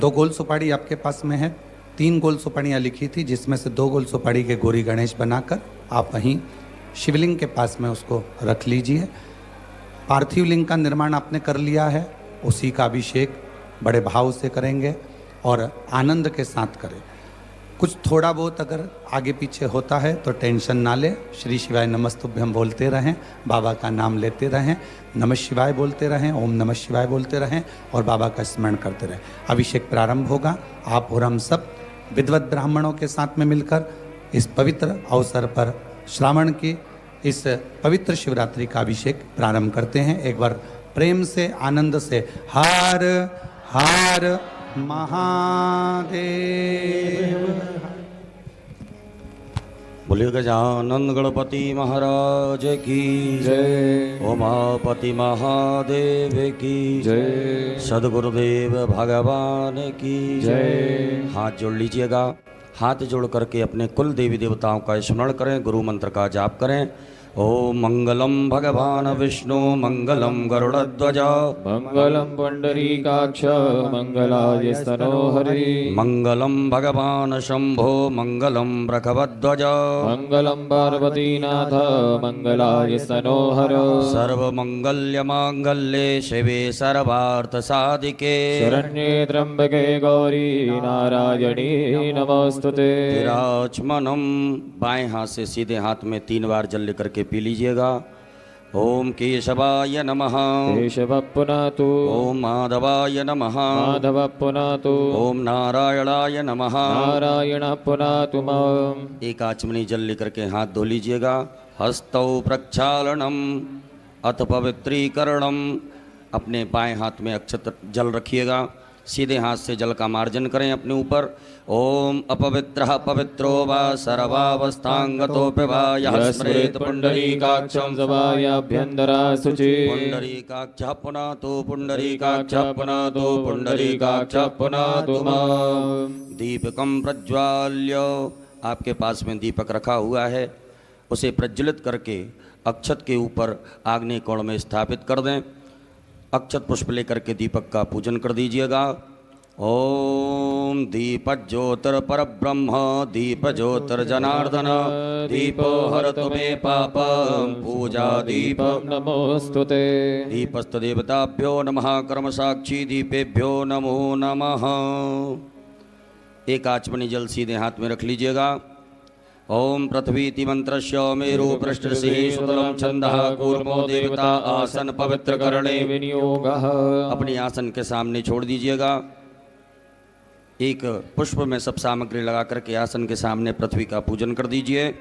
2 गोल सुपारी आपके पास में है। 3 गोल सुपारियाँ लिखी थी, जिसमें से 2 गोल सुपारी के गौरी गणेश बनाकर आप वहीं शिवलिंग के पास में उसको रख लीजिए। पार्थिव लिंग का निर्माण आपने कर लिया है, उसी का अभिषेक बड़े भाव से करेंगे और आनंद के साथ करें। कुछ थोड़ा बहुत अगर आगे पीछे होता है तो टेंशन ना ले, श्री शिवाय नमस्तुभ्यम बोलते रहें, बाबा का नाम लेते रहें, नमः शिवाय बोलते रहें, ओम नमः शिवाय बोलते रहें और बाबा का स्मरण करते रहें। अभिषेक प्रारंभ होगा। आप और हम सब विद्वत ब्राह्मणों के साथ में मिलकर इस पवित्र अवसर पर श्रावण की इस पवित्र शिवरात्रि का अभिषेक प्रारंभ करते हैं। एक बार प्रेम से आनंद से हर हर महादेव। बोलिए गजानन गणपति महाराज की जय। उमापति महादेव की जय। सदगुरुदेव भगवान की जय। हाथ जोड़ लीजिएगा। हाथ जोड़ करके अपने कुल देवी देवताओं का स्मरण करें, गुरु मंत्र का जाप करें। ओम मंगलम भगवान विष्णु मंगलम गरुड़ध्वज मंगलम पुंडरीकाक्ष मंगलाय स्तनोहरि मंगलम भगवान शंभो मंगलम वृषभध्वज मंगलम पार्वतीनाथ मंगलाय स्तनोहर सर्वमंगल्य मांगल्ये शिवे सर्वार्थ साधिके शरण्ये त्र्यंबके गौरी नारायणी नमोस्तुते। विराजमनम। बाएं हाथ से सीधे हाथ में 3 बार जल लेकर के पी लीजिएगा। ओम केशवाय नमः केशव पुनातु ओम माधवाय नमः माधव पुनातु ओम नारायणाय नमः नारायण पुनातु माम्। एक आचमनी जल लेकर के हाथ धो लीजिएगा। हस्तौ प्रक्षालनम अथ पवित्रीकरणम। अपने बाएं हाथ में अक्षत जल रखिएगा। सीधे हाथ से जल का मार्जन करें अपने ऊपर। ओम अपवित्रः पवित्रो वा सर्वावस्थांगतोऽपि वा यः स्मरेत् पुंडरीकाक्षं सभायाभ्यन्तरा शुचि पुंडरीकाक्षः पुनातु पुंडरीकाक्षः पुनातु पुंडरीकाक्षः पुनातु माम्। दीपकं प्रज्वाल्य। आपके पास में दीपक रखा हुआ है, उसे प्रज्वलित करके अक्षत के ऊपर आग्नेय कोण में स्थापित कर दें। अक्षत पुष्प लेकर के दीपक का पूजन कर दीजिएगा। ओम दीप ज्योतिर ब्रह्म दीप ज्योतिर जनार्दन दीपो हरतु मे पापं पूजा दीप नमोस्तुते। दीपस्थ देवताभ्यो नमः कर्म साक्षी दीपेभ्यो नमो नमः। एक आचमनी जल सीधे हाथ में रख लीजिएगा। ओम पृथ्वीति मंत्रस्य मेरु पृष्ठसिंह सुतलं छंदः कूर्मो देवता आसन पवित्र करणे विनियोगः। अपनी आसन के सामने छोड़ दीजिएगा। एक पुष्प में सब सामग्री लगा करके आसन के सामने पृथ्वी का पूजन कर दीजिए।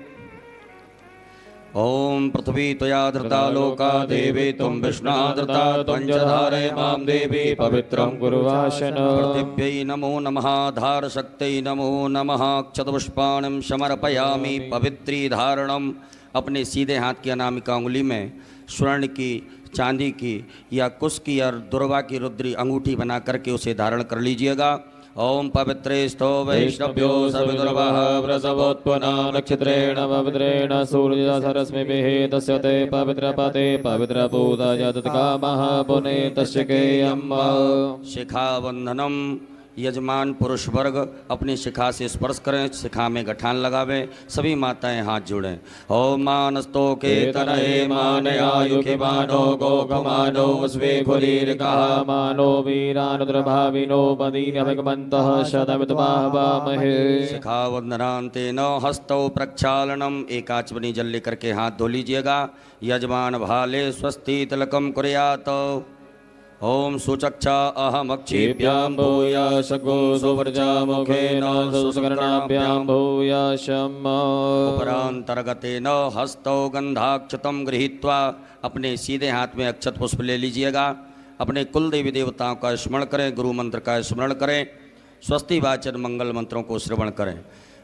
ओम पृथ्वी त्वया धृता लोका देवी तुम विष्णा धृता त्वं च धारय मां देवी पवित्रं गुरुवाशन। पृथिव्यै नमो नमः धार शक्त्यै नमो नमः क्षतपुष्पाणं समर्पयामि पवित्री धारणम। अपने सीधे हाथ की अनामिका उंगली में स्वर्ण की, चांदी की या कुश की या दुर्वा की रुद्री अंगूठी बना करके उसे धारण कर लीजिएगा। ओम पवित्रे स्थो वैष्णव्यो सविदुर्वः व्रतवोत्पन्ना नक्षत्रेण पवित्रेण सूर्यधरस्मिभिः तस्य ते पवित्रपते पवित्रपूताय तत्कामः पुने तस्य केयम्। शिखावंदनम। यजमान पुरुष वर्ग अपनी शिखा से स्पर्श करें, शिखा में गठान लगावें। सभी माताएं हाथ जोड़ें। ओम मानस्तो के तनये मानयायुखि मानो गोकमानो स्वे खुरीरिकः मानो वीरानुद्रभाविनो मदीन भगवन्तः शतमितमाहवामहे। शिखावंदनान्तेन हस्तौ प्रक्षालनम। एक आचमनी जल लेकर के हाथ धो लीजिएगा। यजमान भाले स्वस्ति तिलकम कुर्यात्। ओम सुचक्षा अहमक्षिभ्यां भूयाशगो सुवर्जा मुखेन सुसकर्णाभ्यां भूयाशम्। उपरांतर्गतेन हस्तौ गंधाक्षतं गृहीत्वा। अपने सीधे हाथ में अक्षत पुष्प ले लीजिएगा। अपने कुल देवी देवताओं का स्मरण करें, गुरु मंत्र का स्मरण करें, स्वस्ति वाचन मंगल मंत्रों को श्रवण करें।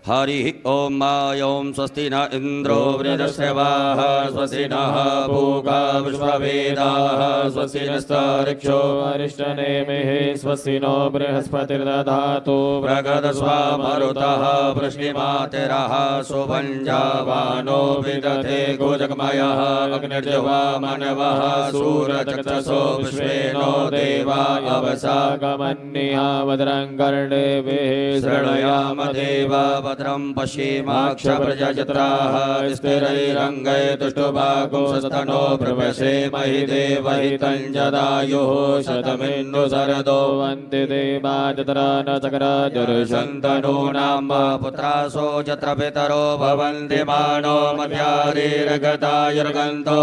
हरि ओम ओम स्वस्ति न इंद्रो वृद्धश्रवाः स्वस्ति नः पूगा विश्ववेदाः स्वस्ति नस्तार्क्ष्यो अरिष्टनेमिः स्वस्ति नो बृहस्पतिर्दधातु प्रगदस्वामरुतः वृष्णिमातिरः सुभञ्जावानो विदधे गोजगमयः अग्निर्जवा मनवः सूरचक्षसो विश्वेनो देवा अवसागमन्या भद्रं कर्णेभिः शृणुयाम देवा भद्रं पश्येमाक्षप्रजत्राः स्थिरैरङ्गैतुष्टुभागुंसस्तनो प्रवशेमहि देवहितं जदायुः शतमिन्दु शरदो वन्ति देवा तत्र न शन्तनूनां पुत्रासो यत्र पितरो भवन्ति मानो मध्यारीर्गतायुर्गन्तो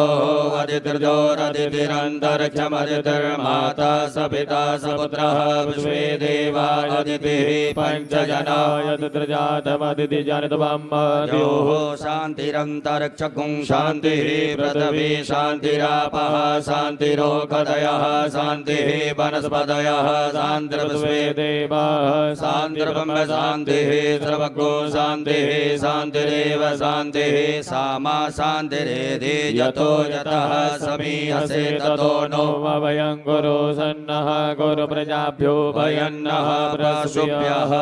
अदितिर्जोरदितिरन्तरिक्षमदितिर्माता स पिता स पुत्रः विश्वे देवा अदितिः पञ्चजना यतत्रजातमदिति जानतवम् योः शान्तिरन्तरिक्षगुं शान्तिः पृथिवी शान्तिरापः शान्तिरोगदयः शान्तिः वनस्पतयः शान्तिर्विश्वे देवाः शान्तिर्ब्रह्म शान्तिः सर्वगो शान्तिः शान्तिरेव शान्तिः सामा शान्तिरेधि यतो यतः समीहसे ततो नो वयं गुरु सन्नः गुरु प्रजाभ्यो भयन्नः प्रसुभ्यः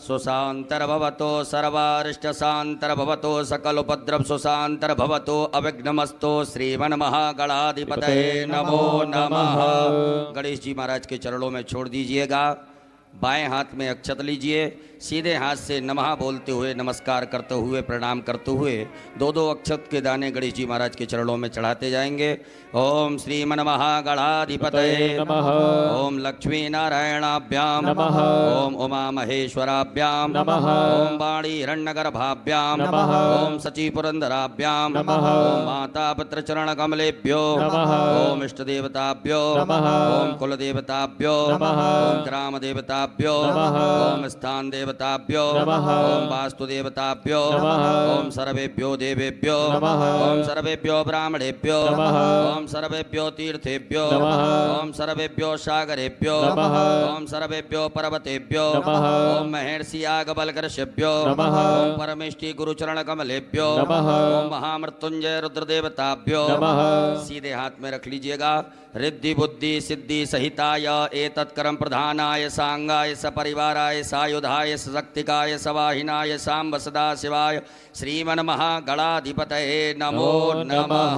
सुशान्तर्भवतो सर्वारिष्टशान्तर्भवतो सकलोपद्रव सुशान्तर्भवतो अविघ्नमस्तो श्रीमन्महागणाधिपतये नमो नमः। गणेश जी महाराज के चरणों में छोड़ दीजिएगा। बाएं हाथ में अक्षत लीजिए, सीधे हाथ से नमः बोलते हुए नमस्कार करते हुए प्रणाम करते हुए दो दो अक्षत के दाने गणेश जी महाराज के चरणों में चढ़ाते जाएंगे। ओम श्रीमन्महागणाधिपतये नमः। ओम लक्ष्मी नारायणाभ्याम नमः। ओम उमा महेश्वराभ्याम नमः। ओम वाणी हिरण्यगर्भाभ्याम नमः। ओम सची पुरंदराभ्याम नमः। ओम माता पुत्र चरण कमलेभ्यो नमः। ओम इष्ट देवताभ्यो नमः। ओम कुल देवताभ्यो नमः। ओम ग्राम देवताभ्यो नमः। ओम स्थान देवताभ्यो नमः। ओम वास्तु देवताभ्यो नमः। ओम सर्वेभ्यो देवेभ्यो नमः। ओम सर्वेभ्यो ब्राह्मणेभ्यो नमः। ओम सर्वेभ्यो तीर्थेभ्यो नमः। ओम सर्वेभ्यो सागरेभ्यो नमः। ओम सर्वेभ्यो पर्वतेभ्यो नमः। ओम महर्षि यागबलकर्षेभ्यो नमः। ओम परमेष्टि गुरुचरण कमलेभ्यो नमः। ओम महामृत्युंजय रुद्र देवताभ्यो नमः। सीधे हाथ में रख लीजिएगा। रिद्धि बुद्धि सिद्धि सहिताय एतत्कर्म प्रधानाय सांगाय सपरिवाराय सायुधाय सशक्तिकाय सवाहिनाय सांब सदा शिवाय श्रीमन्महागणाधिपतये नमो नमः।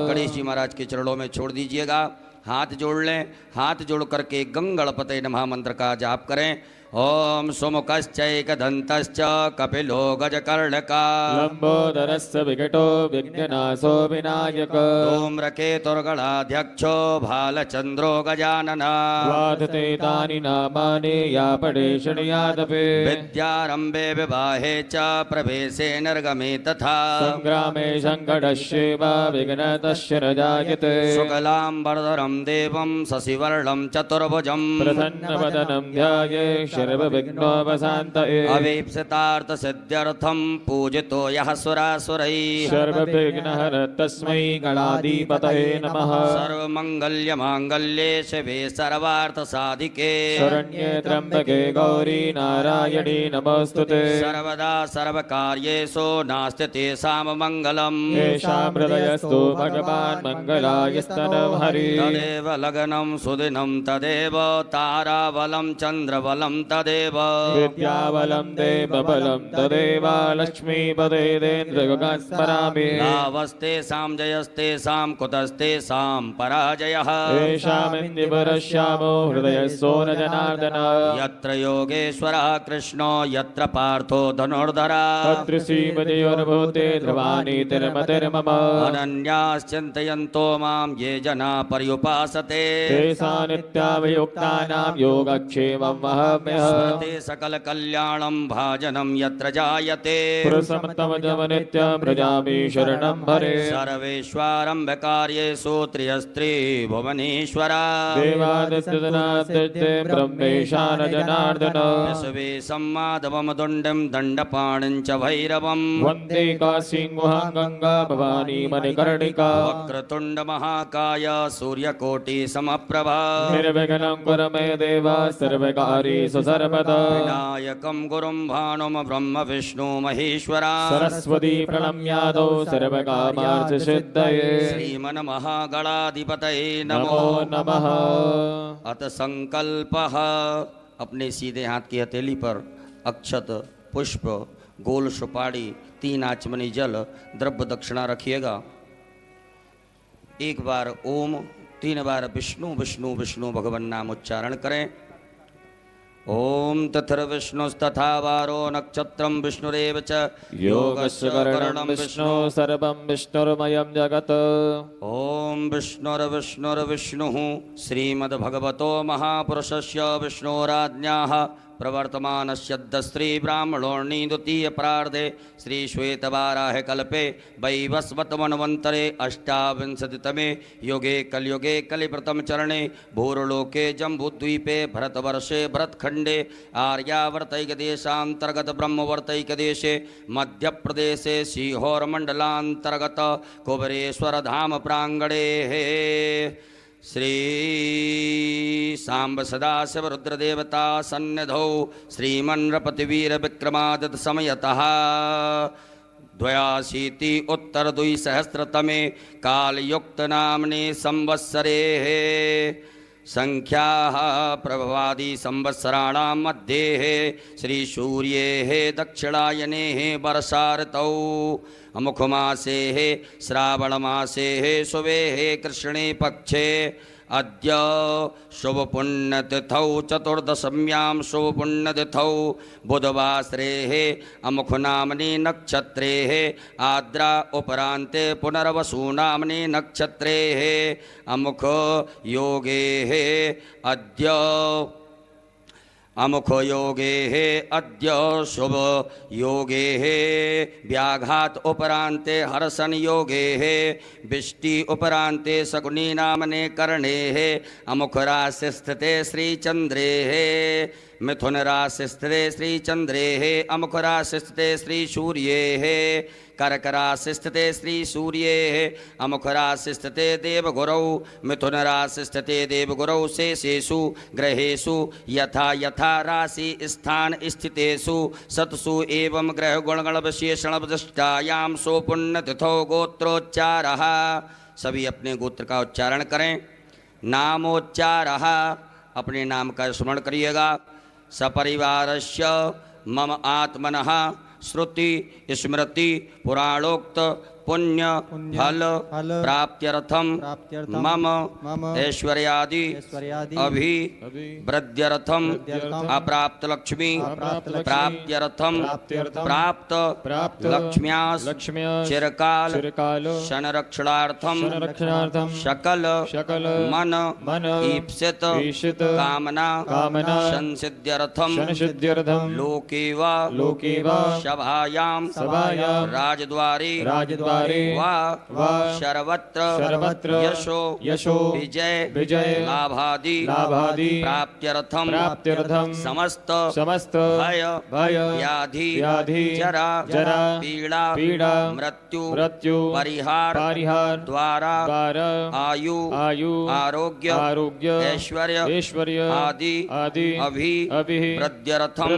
गणेश जी महाराज के चरणों में छोड़ दीजिएगा। हाथ जोड़ लें। हाथ जोड़ करके गंगणपतये नमः मंत्र का जाप करें। ओम सुमुखश्चैकदन्तश्च कपिलो गजकर्णका लंबोदरस्य विकटो विघ्ननाशो विनायक धूम्रकेतुर्गणाध्यक्षो भालचन्द्रो गजानन वादते तानि नामानि या पठे शृणुयादपि विद्यारम्भे विवाहे च प्रवेशे निर्गमे तथा संग्रामे संकटस्यैव विघ्नतस्य न जायते शुक्लाम्बरधरं देवं शशिवर्णं चतुर्भुजं प्रसन्नवदनं ध्याये सर्वविघ्नोपशान्तये अवीप्सितार्थसिद्ध्यर्थं पूजितो यः सुरासुरैः सर्वविघ्नहर तस्मै गणाधिपतये नमः सर्वमङ्गल्यमाङ्गल्ये शिवे सर्वार्थसाधिके शरण्ये त्र्यम्बके गौरी नारायणी नमोऽस्तुते सर्वदा सर्वकार्येषु नास्ति तेषां मङ्गलम् येषां हृदयस्तु भगवान् मङ्गलायस्तनं हरि तदेव लग्नं सुदिनं तदेव ताराबलं चन्द्रबलं तदेव विद्याबलं देवबलं तदेव लक्ष्मीपदेन्द्रगुणं स्मरामि लाभस्तेषां जयस्तेषां कुतस्तेषां पराजयः येषामिन्द्रिवरश्यामो हृदयस्थो न जनार्दन यत्र योगेश्वरः कृष्णो यत्र पार्थो धनुर्धरा तत्र श्रीमदयोर्भूते ध्रुवाणि तिर्मतिर्मम अनन्याश्चिन्तयन्तो मां ये जना पर्युपासते तेषां नित्यावयुक्तानां योगक्षेमं वहाम्यहम् स्मृति सकलकल्याणं भाजनं यत्र जायते पुरुषमतमजम नित्यं व्रजामि शरणं भरे सर्वेश्वरम्भकार्येषु त्रियस्त्री भुवनेश्वरा देवादित्यजनादित्ये ब्रह्मेशान जनार्दन विश्वे सम्माधवं दुण्डं दण्डपाणिं च भैरवम् वन्दे काशीं गुहां गङ्गा भवानी मणिकर्णिका वक्रतुण्डमहाकाय सूर्यकोटिसमप्रभा निर्विघ्नं कुरु मे देव सर्वकार्येषु सर्वदा विनायकं गुरुं भानुं ब्रह्म विष्णु महेश्वरा सरस्वती प्रणम्यादौ सर्वकामार्थसिद्धये श्रीमन्महागणाधिपतये नमो नमः। अत संकल्पः। अपने सीधे हाथ की हथेली पर अक्षत, पुष्प, गोल सुपारी, 3 आचमनी जल, द्रव्य दक्षिणा रखिएगा। एक बार ओम, 3 बार विष्णु विष्णु विष्णु भगवान नाम उच्चारण करें। ओम तथर्विष्णुस्तथा वारो नक्षत्रं विष्णुरेव च योगस्य करणं विष्णु सर्वं विष्णुर्मयं जगत्। ओम विष्णुर्विष्णुर्विष्णुः श्रीमद्भगवतो महापुरुषस्य विष्णोराज्ञाः प्रवर्तमानस्य श्री ब्राह्मणोर्णि द्वितीय प्रार्धे श्री श्वेतवाराह कल्पे वैवस्वतमन्वन्तरे अष्टाविंशतितमे युगे कलियुगे कलिव्रतम चरणे भूर्लोके जम्बूद्वीपे भरतवर्षे भरतखंडे आर्यावर्तैकदेशान्तर्गत ब्रह्मवर्तैकदेशे मध्यप्रदेशे सीहोरमण्डलान्तर्गत कुबरेश्वरधाम प्राङ्गणे श्री सांब सदाशिव रुद्रदेवता सन्निधौ श्रीमन्नृपतिवीर विक्रमादित्य समयतः 82 उत्तर 2सहस्रतमे कालयुक्त नाम्ने संवत्सरे संख्याः प्रभवादि संवत्सराणां मध्ये श्री सूर्ये दक्षिणायने वर्षाऋतौ अमुखमासे श्रावणमासे शुभे कृष्णे पक्षे अद्य शुभपुण्यतिथौ चतुर्दशम्यां शुभपुण्यतिथौ बुधवासरे अमुखनाम्नि नक्षत्रे आद्रा उपरान्ते पुनर्वसु नाम्नि नक्षत्रे अमुख योगे अद्य अमुख योगे अद्य शुभ योगे व्याघात उपरान्ते हर्षण योगे बिष्टि उपरान्ते शकुनी नामने कर्णे अमुख राशि स्थिते श्रीचन्द्रे मिथुन राशि स्थिते श्रीचन्द्रे अमुख राशि स्थिते श्री सूर्ये कर्क राशि स्थिते श्री सूर्ये अमुख राशि स्थिते देवगुरौ मिथुन राशि स्थिते देवगुरौ शेषेषु ग्रहेषु यथा यथा राशि स्थान स्थितेषु सत्सु एवं ग्रह गुणगण विशेषण विशिष्टायां सुपुण्यतिथौ गोत्रोच्चारः। सभी अपने गोत्र का उच्चारण करें। नामोच्चारः, अपने नाम का स्मरण करिएगा। सपरिवारस्य मम आत्मनः श्रुति स्मृति पुराणोक्त पुण्य फल प्राप्त्यर्थम मम ऐश्वर्यादि अभि वृद्ध्यर्थम अप्राप्त लक्ष्मी प्राप्त्यर्थम प्राप्त लक्ष्म्यास चिरकाल संरक्षणार्थम शकल मन ईप्सित कामना संसिद्ध्यर्थम लोके वा सभायां राजद्वारे वा सर्वत्र यशो विजय लाभादि प्राप्त्यर्थम समस्त भय व्याधि जरा पीड़ा मृत्यु परिहार द्वारा आयु आरोग्य ऐश्वर्य आदि अभि वृद्ध्यर्थम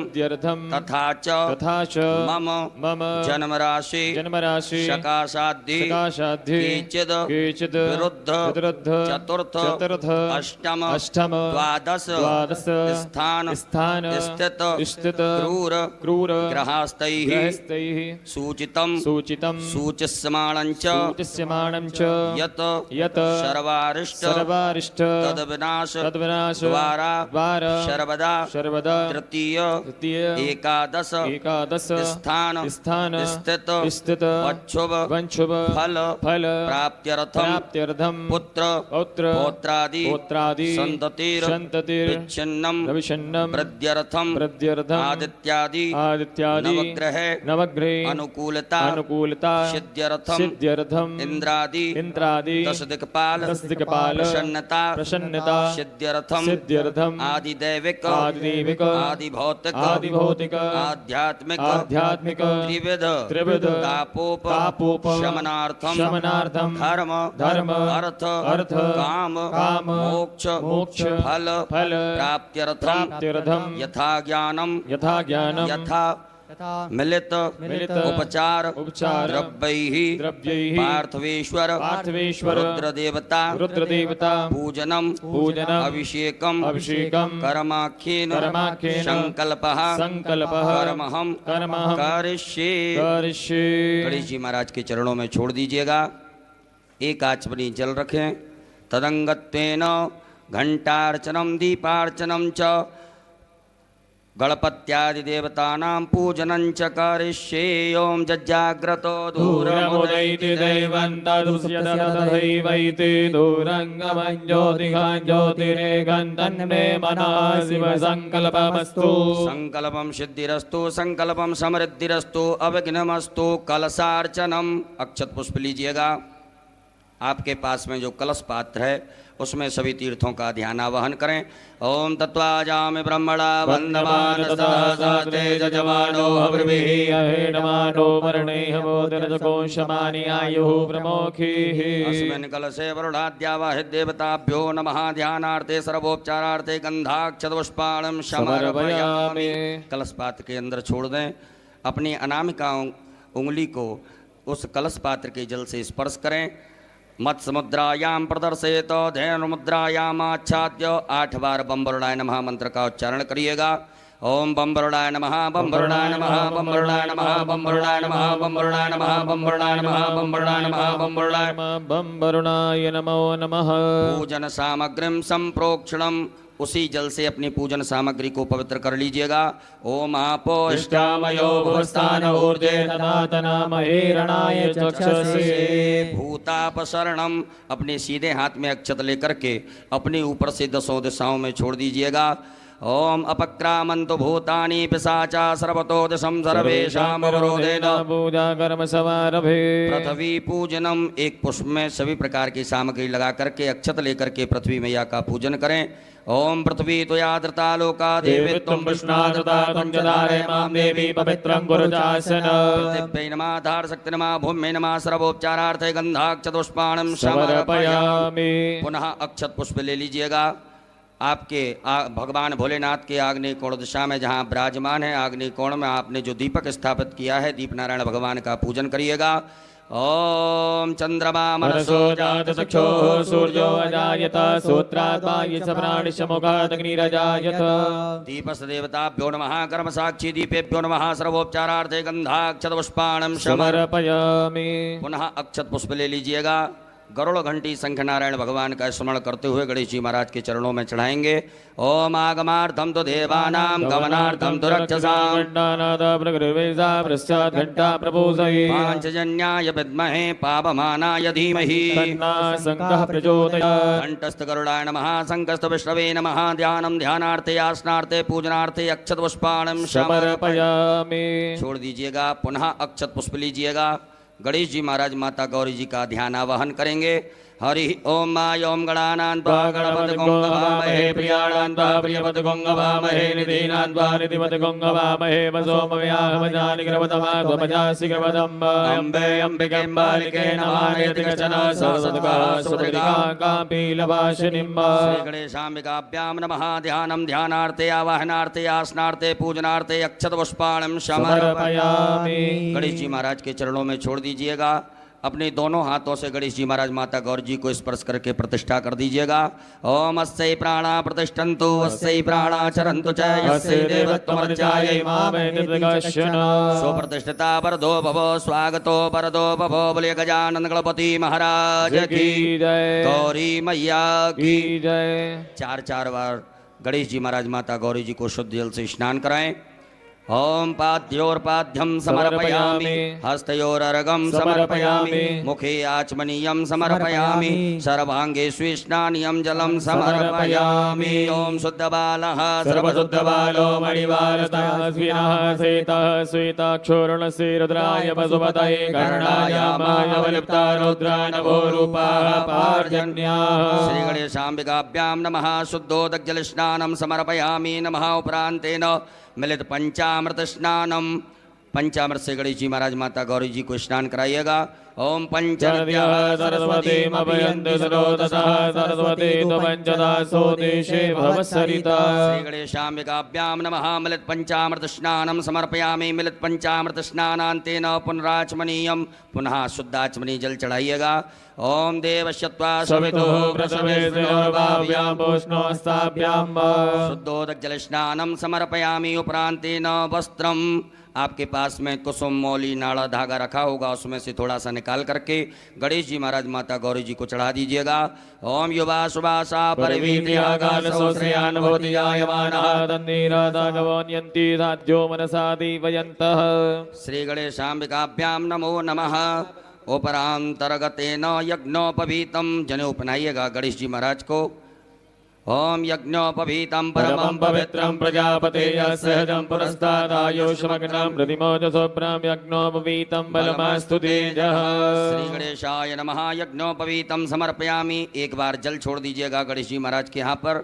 तथा च मम जन्म राशि सकाशाद्धि केचिद् विरुद्ध चतुर्थ अष्टम द्वादश स्थान स्थित क्रूर ग्रहास्तैः सूचितं सूचिस्यमाणञ्च यत् सर्वारिष्ट तद्विनाश द्वारा सर्वदा तृतीय एकादश स्थान स्थित वंशुभ फल प्राप्त्यर्थम पुत्र पौत्रादि संततिर् विच्छिन्नं वृद्ध्यर्थम आदित्यादि नवग्रह अनुकूलता सिद्ध्यर्थम इंद्रादि दश दिक्पाल प्रसन्नता सिद्ध्यर्थम आदिदैविक आदिभौतिक आध्यात्मिक त्रिविध तापोप शमनार्थम शमनार्थम धर्म धर्म अर्थ अर्थ काम काम मोक्ष मोक्ष फल फल प्राप्त्यर्थम प्राप्त्यर्थम यथा ज्ञानम यथा ज्ञानम यथा मिलित मिलित उपचार उपचार द्रव्यैः द्रव्यैः पार्थवेश्वर पार्थवेश्वर रुद्रदेवता रुद्रदेवता पूजनम पूजनम अभिषेकम अभिषेकम कर्माख्येन कर्माख्येन संकल्पः संकल्पः कर्महम कर्महं करिष्ये। करिष्ये। गणेश जी महाराज के चरणों में छोड़ दीजिएगा। एक आचमनी जल रखें। तदंगत्वेन घंटार्चनम दीपार्चनम च गणपत्यादि देवतानां पूजनं च करिष्ये। ओम जज्जाग्रतो दूरमुदैति दैवं तदुष्यतथैवैति दूरङ्गमं ज्योतिषां ज्योतिरेकं तन्मे मनः शिवसङ्कल्पमस्तु। संकल्पम सिद्धिरस्तु संकल्पम समृद्धिरस्तु अविघ्नमस्तु। कलशार्चनम अक्षत पुष्प लीजिएगा। आपके पास में जो कलश पात्र है उसमें सभी तीर्थों का ध्यान आवाहन करें। ओम तत्वाजामि ब्रह्मणा वन्दमान सहस्राते जजमानो हविर्भिः अहेडमानो वर्णैः बोधिरजकोशमानि आयुः प्रमोखीः। अस्मिन् कलशे वरुणाद्यावाहि देवताभ्यो नमः। ध्यानार्थे सर्वोपचारार्थे गंधाक्षतपुष्पाणं समर्पयामि। कलश पात्र के अंदर छोड़ दें। अपनी अनामिका उंगली को उस कलश पात्र के जल से स्पर्श करें। मत्स्य मुद्रायाम प्रदर्शयत धैर्य मुद्रायाम आच्छाद्य 8 बार बम वरुणाय नमः मंत्र का उच्चारण करिएगा। ओम बम वरुणाय नमः बम वरुणाय नमः बम वरुणाय नमः बम वरुणाय नमः बम वरुणाय नमः बम वरुणाय नमः बम वरुणाय नमः बम वरुणाय बम वरुणाय नमो नमः। पूजन सामग्रीम संप्रोक्षणम उसी जल से अपनी पूजन सामग्री को पवित्र कर लीजिएगा। ओम आपो इष्टामयो भुवस्थान ऊर्जे तनातनामहेरणाय चक्षसे। भूतापसरणम अपने सीधे हाथ में अक्षत लेकर के अपने ऊपर से 10 दिशाओं में छोड़ दीजिएगा। ओम अपक्रामन्तु भूतानि पिशाचा सर्वतो दिशं सर्वेषाम् अवरोधेन पूजा कर्म समारभे। पृथ्वी पूजनम एक पुष्प में सभी प्रकार की सामग्री लगा करके अक्षत लेकर के पृथ्वी मैया का पूजन करें। ओम पृथ्वी त्वया धृता लोका देवी त्वं कृष्णाधृता त्वं च धारय मां देवी पवित्रं कुरु चासन। पृथिव्यै नमः धारशक्ति नमः भूम्यै नमः सर्वोपचारार्थे गन्धाक्षतपुष्पाणं समर्पयामि। पुनः अक्षत पुष्प ले लीजिएगा। आपके भगवान भोलेनाथ के आग्नेय कोण दिशा में जहाँ विराजमान है आग्नेय कोण में आपने जो दीपक स्थापित किया है दीप नारायण भगवान का पूजन करिएगा। ओम चंद्रमा मनसो जात चक्षो सूर्यो अजायत सूत्रात् वायुः प्राणिशमुखात् अग्निरजायत। दीपस् देवताभ्यो नमः कर्म साक्षी दीपेभ्यो नमः सर्वोपचारार्थे गंधाक्षतपुष्पाणं समर्पयामि। पुनः अक्षत पुष्प ले लीजिएगा। गरुड़ घंटी शंख नारायण भगवान का स्मरण करते हुए गणेश जी महाराज के चरणों में चढ़ाएंगे। ओम आगमार्थम तो देवानाम गमनार्थम तो रक्षसाम पांचजन्याय विद्महे पावमानाय धीमहि कंठस्थ गरुडाय नमः संकस्त विष्णवे नमः। ध्यानम ध्यानार्थे आसनार्थे पूजनार्थे अक्षत पुष्पाणं समर्पयामि। छोड़ दीजिएगा। पुनः अक्षत पुष्प लीजिएगा। गणेश जी महाराज माता गौरी जी का ध्यान आवाहन करेंगे। हरि ओम माय ओम गणानान्त्वा गणपति गंगवामहे प्रियाणान्त्वा प्रियपति गंगवामहे निधीनान्त्वा निधिपति गंगवामहे वसोमव्याहमजानि ग्रवतमा स्वमजासि ग्रवतम् अम्बे अम्बिके बालिके नमानयति कचन सरस्वतका सुभृतिका कापीलवासिनीम्। श्री गणेशाम्बिकाभ्यां नमः। ध्यानं ध्यानार्थे आवाहनार्थे आसनार्थे पूजनार्थे अक्षत पुष्पाणं समर्पयामि। गणेश जी महाराज के चरणों में छोड़ दीजिएगा। अपने दोनों हाथों से गणेश जी महाराज माता गौरी जी को स्पर्श करके प्रतिष्ठा कर दीजिएगा। ओम अस्यै प्राणा प्रतिष्ठन्तु अस्यै प्राणा चरन्तु च यस्यै देवत्वमर्चायै मामेतद्गश्यन्। सुप्रतिष्ठिता वरदो भवो स्वागतो वरदो भवो। बोले गजानन गणपति महाराज की जय। गौरी मैया की जय। 4 बार गणेश जी महाराज माता गौरी जी को शुद्ध जल से स्नान कराएं। ओम पाद्योर्पाद्यं समर्पयामि हस्तयोरर्घं समर्पयामि मुखे आचमनीयं समर्पयामि सर्वांगे स्विष्णानियं जलं समर्पयामि। ओम शुद्धबालः सर्वशुद्धबालो मणिवालतः स्विनः सेतः श्वेताक्षोरुणस्य रुद्राय पशुपतये कर्णाय मायवलिप्ता रुद्रा नभो रूपाः पार्जन्याः। श्री गणेशाम्बिकाभ्यां नमः। शुद्धोदकजलस्नानं समर्पयामि नमः। उपरांतेन मिलित पंचामृत स्नानम पंचामृत से गणेश जी महाराज माता गौरी जी को स्नान कराइएगा। ओम चर्या सरस्वतीमभयन्तु सरोदसः सरस्वती तु पञ्चदासो देशे भवत्सरिता श्री गणेशाम्बिकाभ्यां नमः। मिलित पंचामृत स्नानं समर्पयामि। मिलित पंचामृत स्नानान्तेन पुनराचमनीयं। पुनः शुद्धाचमनी जल चढ़ाइएगा। ओम देवश्यत्वा सवितुः प्रसवे श्रेयोर्भाव्यां पूष्णोस्ताभ्यां शुद्धोदक जल स्नानं समर्पयामि। उपरांतेन वस्त्रम, आपके पास में कुसुम मौली नाड़ा धागा रखा होगा, उसमें से थोड़ा सा निकाल करके गणेश जी महाराज माता गौरी जी को चढ़ा दीजिएगा। ओम युवा सुभाषा परिवीर्यागालसोश्रयान्भूतियायमानः राज्यो मनसा दीपयन्तः। श्री गणेशाम्बिकाभ्यां नमो नमः। उपरांतर्गतेन यज्ञोपवीतम, जनेऊ पहनाइएगा गणेश जी महाराज को। ओम यज्ञोपवीतं परमं पवित्रं प्रजापतेः सहजं पुरस्तादायुष्मग्नं प्रतिमोदशुभ्रं यज्ञोपवीतं बलमस्तु तेजः। श्री गणेशाय नमः। यज्ञोपवीतं समर्पयामि। एक बार जल छोड़ दीजिएगा गणेश जी महाराज के यहाँ पर।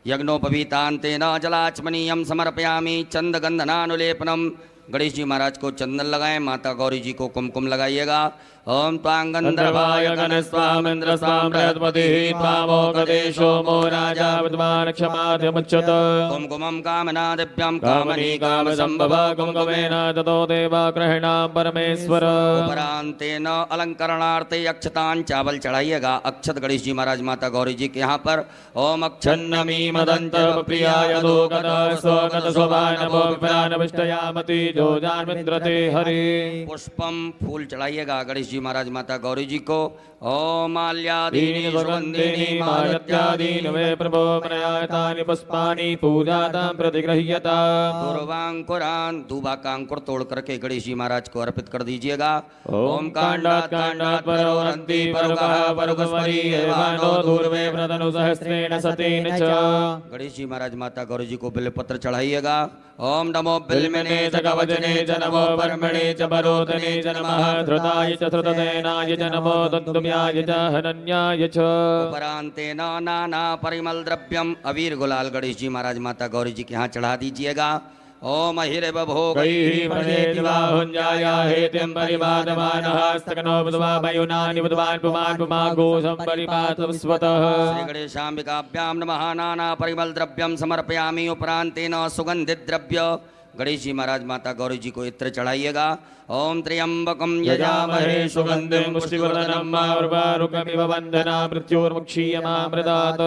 यज्ञोपवीतान्तेन जलाचमनीयं समर्पयामि। चंदगंधनानुलेपनम, गणेश जी महाराज को चंदन लगाएं, माता गौरी जी को कुमकुम लगाइएगा। ओम गंधर्वाय गणस्वामिन्द्र स्वाम बृहस्पतिः त्वामोगदेशो मो राजा विद्वान् क्षमाद्यमुच्यत। कुमकुमं कामना दिव्यं कामनी काम संभव कुमकुमेन ततो देवा गृह्णां परमेश्वर। उपरांतेन अलंकरणार्थे अक्षतान, चावल चढ़ाइएगा। अक्षत गणेश जी महाराज माता गौरी जी के यहाँ पर। ओम छन्नमी मदंत प्रियाय दोगत स्वगत शोभानभो विप्रानविष्टयामति जोजान्मित्रते हरि। पुष्पम, फूल चढ़ाइएगा गणेश जी महाराज माता गौरी जी को। ओम माल्यादीनि सुगंधिनि माल्यत्यादीनि वे प्रभो मनयातानि पुष्पाणि पूजातां प्रतिगृह्यता। पूर्वांकुरान, दूबा का अंकुर तोड़ करके गणेश जी महाराज को अर्पित कर दीजिएगा। ओम कांडात् कांडात् परोरन्ति परुगः परुगस्वरी एवानो दूर्वे व्रतनु सहस्रेण सतेन च। गणेश जी महाराज माता गौरी जी को बिल्वपत्र चढ़ाइएगा। ओम नमो बिल्वने च कवचने च नमो परमणे च परोदने च नमः धृताय च धृतसेनाय च नमो दन्तुम्याय च हनन्याय च। उपरांतेन नाना परिमल द्रव्यम, अबीर गुलाल गणेश जी महाराज माता गौरी जी के यहाँ चढ़ा दीजिएगा। ओम हिरे भोग हेतिं परिवादमानः स्तकनो बुधवा वयुनानि बुधवान् पुमान् पुमागो संपरिपातं स्वतः। श्री गणेशाम्बिकाभ्यां नमः। नाना परिमल द्रव्यम समर्पयामि। उपरांतेन सुगंधित द्रव्य गणेश जी महाराज माता गौरी जी को इत्र चढ़ाइएगा। ओम त्र्यंबकम यजामहे सुगंधिं पुष्टिवर्धनम् उर्वारुकमिव वन्दना मृत्युर्मुक्षीयमामृतात्।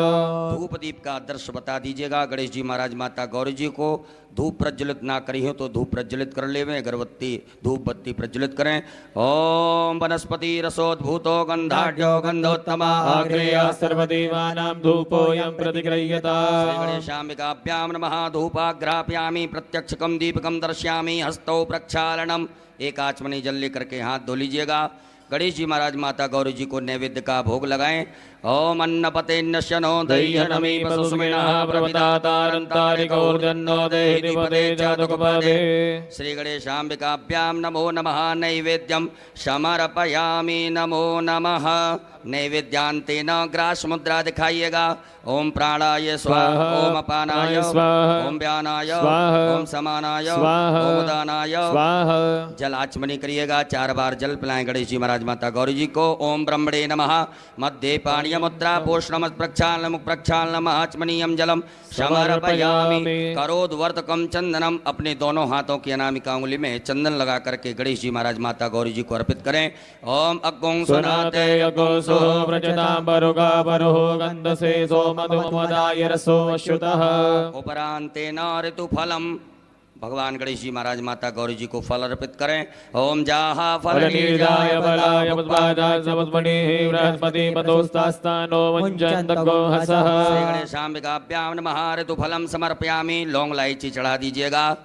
धूप दीप का आदर्श बता दीजिएगा गणेश जी महाराज माता गौरी जी को। धूप प्रज्वलित ना करी हो तो धूप प्रज्वलित कर लेवे, अगरबत्ती धूप बत्ती प्रज्वलित करें। ओम वनस्पति रसोद्भूतो गंधाढ्यो गंधोत्तमा आग्नेयः सर्वदेवानां धूपोऽयं प्रतिगृह्यता। श्री गणेशाम्बिकाभ्यां नमः। धूपाग्रापयामि। प्रत्यक्षकम दीपकम दर्शयामि। हस्तौ प्रक्षालनम, एक आचमनी जल लेकर के हाथ धो लीजिएगा। गणेश जी महाराज माता गौरी जी को नैवेद्य का भोग लगाएं। ओम अन्नपते नश्यनो दह्यनमी पशुस्मिनः प्रवतातारन्तारिकौर्जन्नो देहि दिपदे जातकपदे। श्री गणेशाम्बिकाभ्यां नमो नमः। नैवेद्यं समर्पयामि। नमो नमः। नैवेद्यांतेन ग्रास मुद्रा दिखाइएगा। ओम प्राणाय स्वाहा, ओम अपानाय स्वाहा, ओम व्यानाय स्वाहा, ओम समानाय स्वाहा, ओम उदानाय स्वाहा। जल आचमनी करिएगा। 4 बार जल पिलाएं गणेश जी महाराज माता गौरी जी को। ओम ब्रह्मणे नमः। मध्य पाणीय मुद्रा पोषणम प्रक्षालनम प्रक्षालनम आचमनीयम जलम समर्पयामि। करोद्वर्तकम चंदनम, अपने दोनों हाथों की अनामिका उंगली में चंदन लगा करके गणेश जी महाराज माता गौरी जी को अर्पित करें। ओम अग्गों सुनाते अगोसो व्रजतां परुगा परुः गन्धसे सोमधुमदाय रसो अश्रुतः। उपरांतेन ऋतुफलम, भगवान गणेश जी महाराज माता गौरी जी को फल अर्पित करें। ओम जाहा फलनीजाय बलाय पुष्पाजाय समस्मणिः बृहस्पति पतोस्तास्तानो वञ्चन्तको हसः। श्री गणेशाम्बिकाभ्यां नमः। ऋतुफलम समर्पयामि। लौंग इलायची चढ़ा दीजिएगा।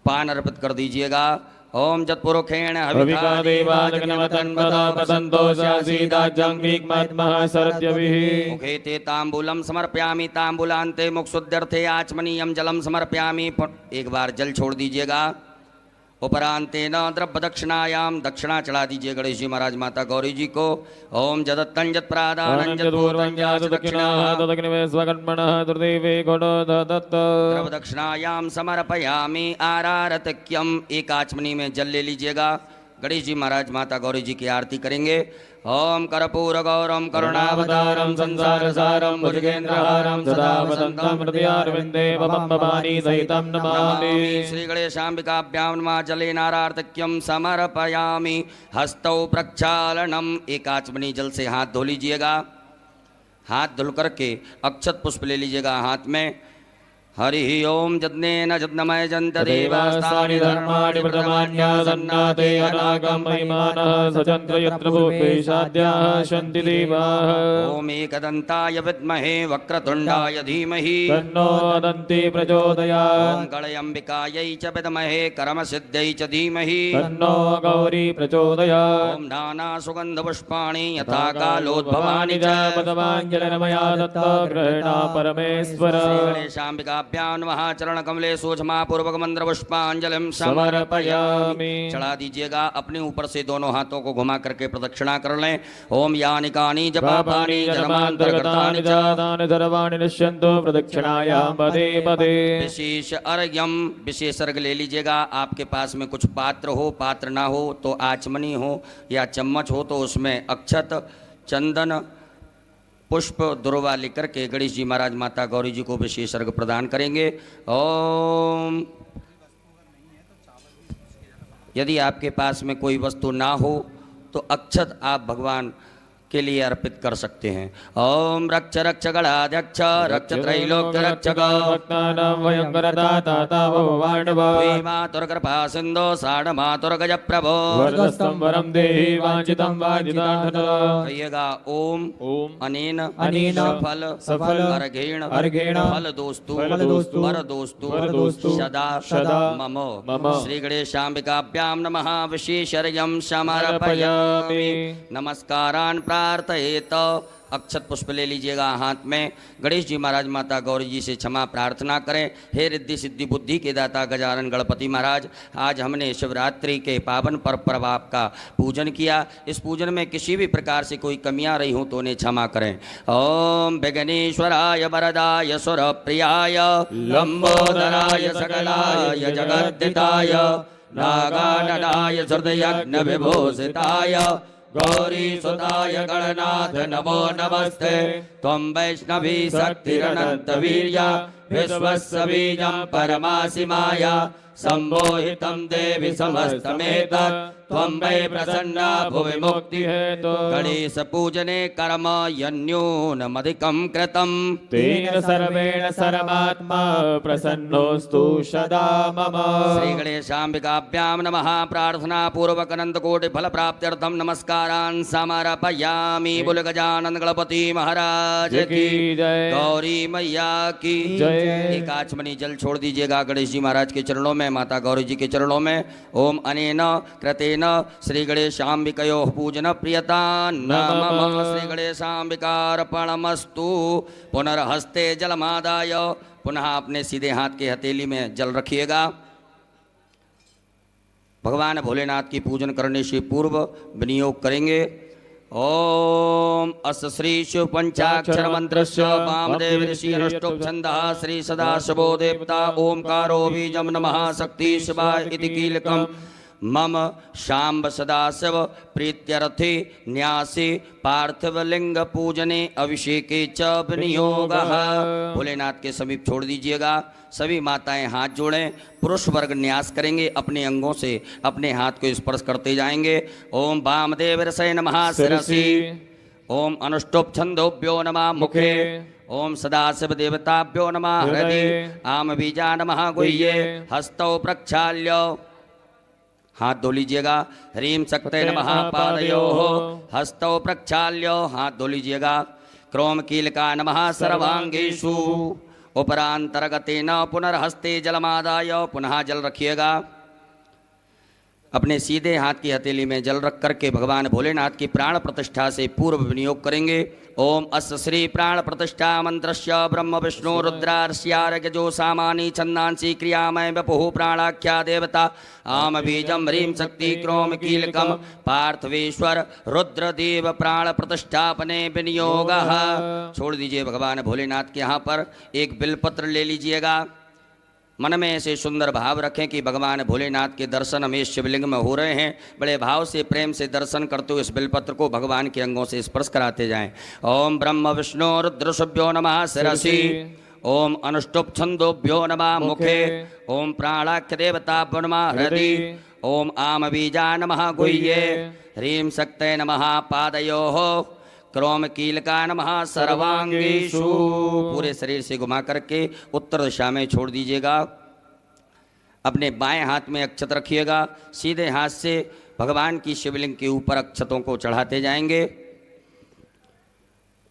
पान अर्पित कर दीजिएगा। ओम जत्पुरुखेण हविका देवाजगनवतन्वता पतन्तो स्यासीदाज्जाङ्गीक्मात्मः सरद्यभिः। मुखे ते ताम्बूलम समर्पयामि। ताम्बूलान्ते मुक्षुद्यर्थे आचमनीयम जलम समर्पयामि। एक बार जल छोड़ दीजिएगा। उपरांतेन द्रव्य दक्षिणायाम, दक्षिणा चढ़ा दीजिए गणेश जी महाराज माता गौरी जी को। ओम जदत्तं जत्प्रादानं जत्पूर्वं दक्षिणाः तदग्निवे स्वकर्मणः दुर्देवे गुणो दत्त। द्रव्य दक्षिणायाम समर्पयामि। आरारतक्यम, एक आचमनी में जल ले लीजिएगा। गणेश जी महाराज माता गौरी जी की आरती करेंगे। ओम कर्पूर गौरम करुणावतारम संसार सारम भुजगेन्द्रहारम सदा वसंतम हृदयारविंदे भवम भवानी सहितं नमामि। श्री गणेशाम्बिकाभ्यां नमः। जलेनारार्तक्यं समर्पयामि। हस्तौ प्रक्षालनम। एक आचमनी जल से हाथ धो लीजिएगा। हाथ धुल करके अक्षत पुष्प ले लीजिएगा हाथ में। हरि ओम जज्ञेन जज्ञमय जन्त देवास्तानि धर्माणि प्रथमान्यासन्नाते अनागम महिमानः सचन्द्र यत्र भूतेशाद्याः शन्ति देवाः। ओम एकदन्ताय विद्महे वक्रतुण्डाय धीमहि तन्नो दन्ति प्रचोदयात्। ओम गणयम्बिकायै च विद्महे कर्मसिद्ध्यै च धीमहि तन्नो गौरी प्रचोदयात्। ओम नाना सुगन्धपुष्पाणि यथा कालोद्भवानि च पदवाञ्जलिर्मया दत्ता गृहीणा परमेश्वर। गणेशाम्बिकाभ्यां नमः। चरण कमले सूक्ष्मा पूर्वक मंत्र पुष्पांजलिं समर्पयामि। चढ़ा दीजिएगा। अपने ऊपर से दोनों हाथों को घुमा करके प्रदक्षिणा कर लें। ओम यानिकानि जपापानि जन्मान्तर्गतानि च तानि सर्वाणि निश्यन्तु प्रदक्षिणायां पदे पदे। विशेष अर्घ्यम। विशेष अर्घ्य ले लीजिएगा। आपके पास में कुछ पात्र हो, पात्र ना हो तो आचमनी हो या चम्मच हो तो उसमें अक्षत चंदन पुष्प दुर्वा लेकर के गणेश जी महाराज माता गौरी जी को विशेष अर्घ्य प्रदान करेंगे। ओम। यदि आपके पास में कोई वस्तु ना हो तो अक्षत आप भगवान के लिए अर्पित कर सकते हैं। ओम रक्ष रक्ष गणाध्यक्ष रक्ष त्रैलोक्य रक्षक भक्तानां वयंकरदाता भवाण्डव। मातुर्कृपा सिन्धो साढ़ मातुर्गज प्रभो वरदस्तं वरं देहि वाञ्छितं वाञ्छितार्थः। कहिएगा ओम ओम अनेन अनेन सफल अर्घेण फल दोस्तु सदा मम श्री गणेशाम्बिकाभ्यां नमः। विशेषर्घ्यं समर्पयामि। नमस्कारान् प्रार्थयेत। अक्षत पुष्प ले लीजिएगा हाथ में। गणेश जी महाराज माता गौरी जी से क्षमा प्रार्थना करें। हे रिद्धि सिद्धि बुद्धि के दाता गजानन गणपति महाराज, आज हमने शिवरात्रि के पावन पर्व पर आपका पूजन किया। इस पूजन में किसी भी प्रकार से कोई कमियां रही हों तो उन्हें क्षमा करें। ओम विघ्नेश्वराय वरदाय सुरप्रियाय लंबोदराय सकलाय जगद्दिताय नागाननाय हृदयज्ञ विभूषिताय गौरी सुताय गणनाथ नमो नमस्ते। त्वं वैष्णवी शक्तिरनंत वीर्या विश्वस्य बीजं परमासि माया सम्मोहितं देवि समस्तमेतत् त्वं वै प्रसन्ना भुवि मुक्ति हेतु। गणेश पूजने कर्म यन्यूनमधिकं कृतं तेन सर्वेण सर्वात्मा प्रसन्नोऽस्तु सदा मम। श्री गणेशाम्बिकाभ्यां नमः। प्रार्थना पूर्वक अनंत कोटि फल प्राप्त्यर्थम नमस्कारान् समर्पयामि। बोल गजानन गणपति महाराज की जय। गौरी मैया की जय। एक आचमनी जल छोड़ दीजिएगा गणेश जी महाराज के चरणों में, माता गौरी जी के चरणों में। ओम अनेन कृतेन श्री गणेशाम्बिकयोः पूजन प्रियता नमः। श्री गणेशाम्बिकार्पणमस्तु। पुनर्हस्ते जलमादाय। पुनः अपने सीधे हाथ के हथेली में जल रखिएगा। भगवान भोलेनाथ की पूजन करने से पूर्व विनियोग करेंगे। ओम अस्य श्री शिव पंचाक्षर मंत्रस्य वामदेव ऋषि अनुष्टुप छंदः श्री सदाशिवो देवता ओंकारो बीजं नमः शक्ति शिवाय इति कीलकम् मम शाम्ब सदाशिव प्रीत्यर्थे न्यासे पार्थिवलिंग पूजने अभिषेके च विनियोगः। भोलेनाथ के समीप छोड़ दीजिएगा। सभी माताएं हाथ जोड़ें। पुरुष वर्ग न्यास करेंगे। अपने अंगों से अपने हाथ को स्पर्श करते जाएंगे। ओम वामदेव ऋषये नमः शिरसि। ओम अनुष्टुप छंदोभ्यो नमः मुखे। ओम सदाशिव देवताभ्यो नमः हृदि। आम बीजा नमः गुह्ये। हस्तौ प्रक्षाल्य हाथ धो लीजिएगा। ह्रीं शक्ते नमः पादयोः। हस्तौ प्रक्षाल्य हाथ धो लीजिएगा। क्रोम कीलका नमः सर्वांगेषु। उपरांतर्गतेन पुनर्हस्ते जलमादाय। पुनः जल रखिएगा। अपने सीधे हाथ की हथेली में जल रख करके भगवान भोलेनाथ की प्राण प्रतिष्ठा से पूर्व विनियोग करेंगे। ओम अस्य श्री प्राण प्रतिष्ठा मंत्रस्य ब्रह्म विष्णु रुद्रार्ष्यार्घ्यजो सामानि छन्दांसि क्रियामय वपुः प्राणाख्या देवता आम बीजम ह्रीं शक्ति क्रोम कीलकम पार्थवेश्वर रुद्रदेव प्राण प्रतिष्ठापने विनियोगः। छोड़ दीजिए भगवान भोलेनाथ के यहाँ पर एक बिलपत्र ले लीजिएगा। मन में ऐसे सुंदर भाव रखें कि भगवान भोलेनाथ के दर्शन हमें शिवलिंग में हो रहे हैं। बड़े भाव से प्रेम से दर्शन करते हुए इस बिलपत्र को भगवान के अंगों से स्पर्श कराते जाएं। ओम ब्रह्म विष्णु रुद्रशुभ्यो नमः शिरसि, ओम अनुष्टुप छंदोभ्यो नमः मुखे, ओम प्राणाख्य देवताभ्यो नमः हृदि, ओम आम बीजा नमः गुह्ये, ह्रीं शक्तये नमः पादयोः, क्रोम कीलका नमः सर्वांगीषु। पूरे शरीर से घुमा करके उत्तर दिशा में छोड़ दीजिएगा। अपने बाएं हाथ में अक्षत रखिएगा। सीधे हाथ से भगवान की शिवलिंग के ऊपर अक्षतों को चढ़ाते जाएंगे।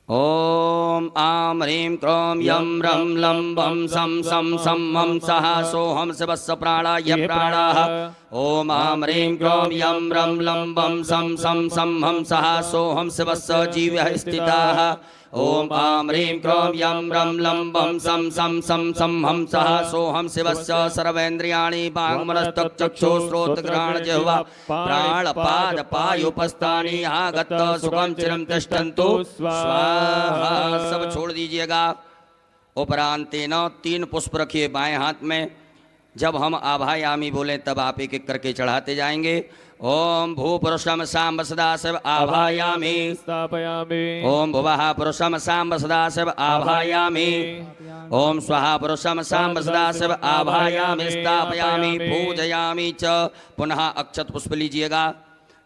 ओम आम ह्रीं क्रोम यम रम लं वम सम सम सम हम सः सोहम शिवस्य प्राणाय प्राणाः। ओम आम ह्रीं क्रोम यम रम लं वम सम सम सम हम सः सोहम शिवस्य जीवः स्थिताः। ओम आम ह्रीं क्रोम यम रम लं वम सम सम सम सम हम सः सोहम शिवस्य सर्वेन्द्रियाणि वाङ्मनस्तचक्षुश्रोत्रघ्राण जिह्वा प्राणपाद पायुपस्थानि आगत सुखम चिरं तिष्ठन्तु स्वाहा। सब छोड़ दीजिएगा। उपरांतेन 3 पुष्प रखिए बाएं हाथ में। जब हम आभायामी बोलें तब आप एक एक करके चढ़ाते जाएंगे। ओम भूपुरुषम सांब सदाशिव आभायामि स्थापयामि। ओम भुवः पुरुषम सांब सदाशिव आभायामि। ओम स्वः पुरुषम सांब सदाशिव आभायामि स्थापयामि पूजयामि च। पुनः अक्षत पुष्प लीजिएगा।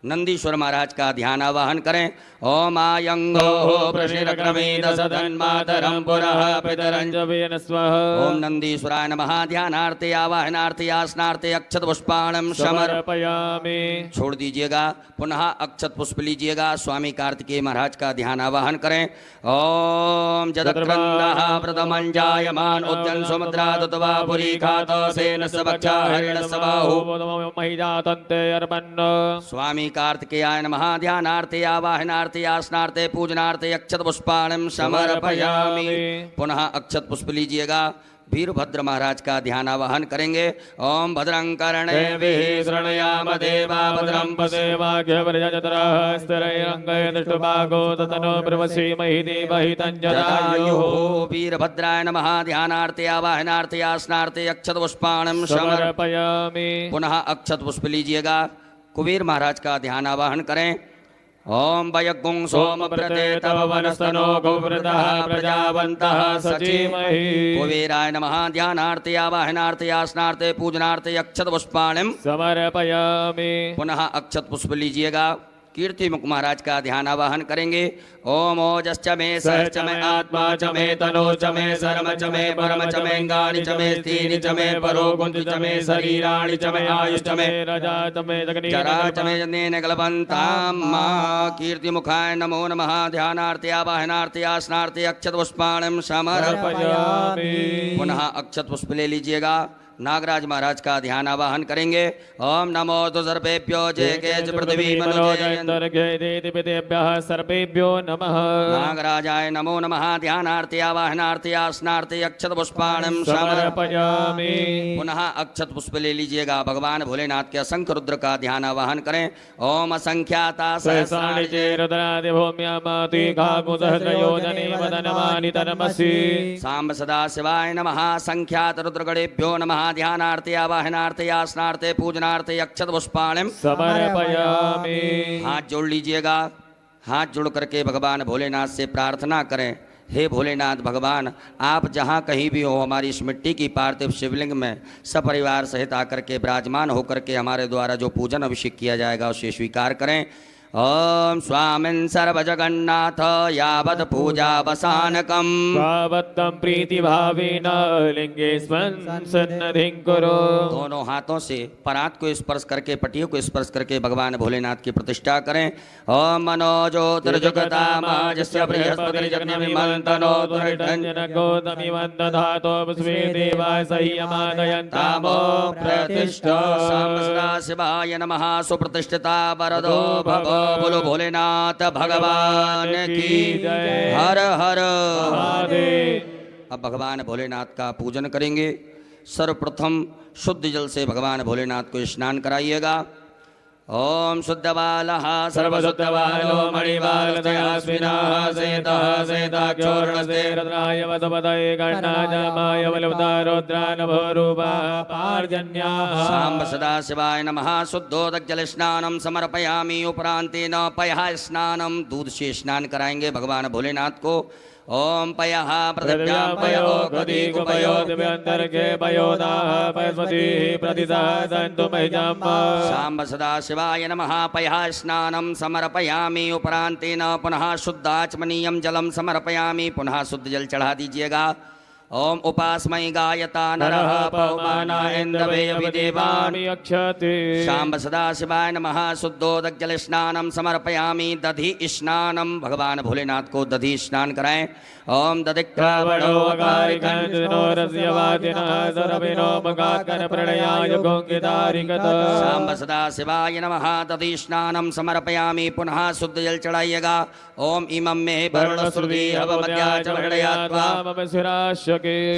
नंदीश्वर महाराज का ध्यान आवाहन करें। ओम आयंगो प्रशिरक्रमेद सदन्मातरं पुरः पितरं च वेन स्वः। ओम नंदीश्वराय नमः। ध्यानार्थे आवाहनार्थे आसनार्थे अक्षत पुष्पाणं समर्पयामि। छोड़ दीजिएगा। पुनः अक्षत पुष्प लीजिएगा। स्वामी कार्तिकेय महाराज का ध्यान आवाहन करें। ओम जदक्रन्दः प्रथमं जायमान उद्यन सुमुद्रा दुत्वा पुरी खातो सेन सबक्षा हरिण सबाहु महिजातन्ते अर्पन्न। स्वामी कार्तिकेयाय नमः। ध्यानार्थे आवाहनार्थे आसनार्थे पूजनार्थे अक्षत पुष्पाणं समर्पयामि। पुनः अक्षत पुष्प लीजिएगा। वीरभद्र महाराज का ध्यान आवाहन करेंगे। ओम भद्रं कर्णेभिः शृणुयाम देवा भद्रं पश्येमाख्यवर्यजतरः स्थिरैरङ्गैः दृष्टभागो ततनो ब्रवसीमहि देवहि तञ्जरायुः। वीरभद्राय नमः। ध्यानार्थे आवाहनार्थे आसनार्थे अक्षत पुष्पाणं समर्पयामि। पुनः अक्षत पुष्प लीजिएगा। कुबेर महाराज का ध्यान आवाहन करें। ओम वयगुं सोम प्रते तव वनस्तनो गोवृतः प्रजावन्तः सचीमहि। कुबेराय नमः। ध्यानार्थे आवाहनार्थे आसनार्थे पूजनार्थे अक्षत पुष्पाणं समर्पयामि। पुनः अक्षत पुष्प लीजिएगा। कीर्ति मुख महाराज का ध्यान आवाहन करेंगे। ओम ओजश्च मे सहश्च मे आत्मा च मे तनो च मे शर्म च मे परम च मे अंगानि च मे स्थीनि च मे परो गुंज च मे शरीराणि च मे आयुष च मे रजा च मे जगनी जरा च मे जनेन कल्पन्ताम् मा। कीर्ति मुखाय नमो नमः। ध्यानार्थे आवाहनार्थे आसनार्थे अक्षत पुष्पाणं समर्पयामि। पुनः अक्षत पुष्प ले लीजिएगा। नागराज महाराज का ध्यान आवाहन करेंगे। ओम नमो तो सर्वेभ्यो जय केच पृथ्वी मनुजेभ्यः सर्वेभ्यो नमः। नागराजाय नमो नमः। ध्यानार्थे आवाहनार्थे आसनार्थे अक्षत पुष्पाणं समर्पयामि। पुनः अक्षत पुष्प ले लीजिएगा। भगवान भोलेनाथ के असंख्य रुद्र का ध्यान आवाहन करें। ओम असंख्याता सहस्राणि चेरुद्रादि भूम्यामाति काकुसहस्रयोजने वदनमानि तनमसि। सांब सदा शिवाय नमः। संख्यात रुद्रगणेभ्यो नमः। ध्यानार्थे आवाहनार्थे आसनार्थे पूजनार्थे अक्षत पुष्पाणं समर्पयामि। हाथ जोड़ लीजिएगा। हाथ जोड़ करके भगवान भोलेनाथ से प्रार्थना करें। हे भोलेनाथ भगवान, आप जहाँ कहीं भी हो हमारी इस मिट्टी की पार्थिव शिवलिंग में सपरिवार सहित आकर के विराजमान होकर के हमारे द्वारा जो पूजन अभिषेक किया जाएगा उसे स्वीकार करें। ओम स्वामिन् सर्वजगन्नाथ यावत् पूजावसानकम् भावत्तं प्रीतिभावेन लिंगेस्मिन् सन्निधिं कुरु। दोनों हाथों से परात को स्पर्श करके पटियों को स्पर्श करके भगवान भोलेनाथ की प्रतिष्ठा करें। ओम मनोज्योतिर्जगतामाजस्य बृहस्पतिर्जगन्यमिमन्तनो त्वरितञ्जनगोतमिवन्दधातो विश्वे देवाय संयमादयन्तामो प्रतिष्ठा। सदाशिवाय नमः। सुप्रतिष्ठिता वरदो भव। बोलो भोलेनाथ भगवान की हर हर महादेव। अब भगवान भोलेनाथ का पूजन करेंगे। सर्वप्रथम शुद्ध जल से भगवान भोलेनाथ को स्नान कराइएगा। ओम शुद्धबालः सर्वशुद्धबालो मणिबालतयास्मिनः सेतः सेताख्योर्णसे रुद्राय वसुपतये गणाजमाय बलवतारोद्रानभोरूपः पार्जन्याः सांब सदाशिवाय नमः शुद्धोदकजल समर्पयामि उपरांतेन पयः स्नानम दूध से स्नान कराएंगे भगवान भोलेनाथ को ओम पयः पृथिव्यां पयो गदीकुपयो दिव्यन्तर्गे पयोदाः पयस्पतिः प्रतिसादन्तु मह्यम् सांब सदाशिवाय नमः पयः स्नानं समर्पयामि उपरांतेन पुनः शुद्धाचमनीयं जलम समर्पयामि पुनः शुद्ध जल चढ़ा दीजिएगा ओम उपासमय गायता नरः पवमाना इन्द्रवे अभिदेवानि अक्षते शाम्ब सदाशिवाय नमः शुद्धोदक जल स्नानम समर्पयामि दधि स्नानम भगवान भोलेनाथ को दधि स्नान कराएं ओम दधिक्रावणो शाम्ब सदाशिवाय नमः दधि स्नानम समर्पयामि पुनः शुद्ध जल चढ़ाइएगा ओम इमं मे वरुणश्रुति हवमध्याचमणयात्वा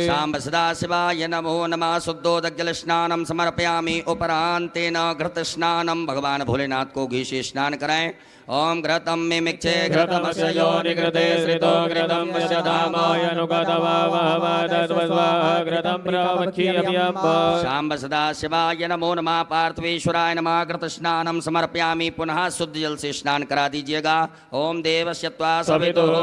शाम्ब सदाशिवाय नमो नमः शुद्धोदक जल स्नानम समर्पयामि उपरांतेन घृत स्नानम भगवान भोलेनाथ को घी से स्नान कराएं ओम घृतम मे मिक्षे घृतमस्य योनिकृते श्रितो घृतं घृतं प्रवक्षीयम्ब शाम्ब सदाशिवाय नमो नमः पार्थिवेश्वराय नमः घृत स्नानम समर्पयामि पुनः शुद्ध जल से स्नान करा दीजिएगा ओम देवस्य त्वा सवितुः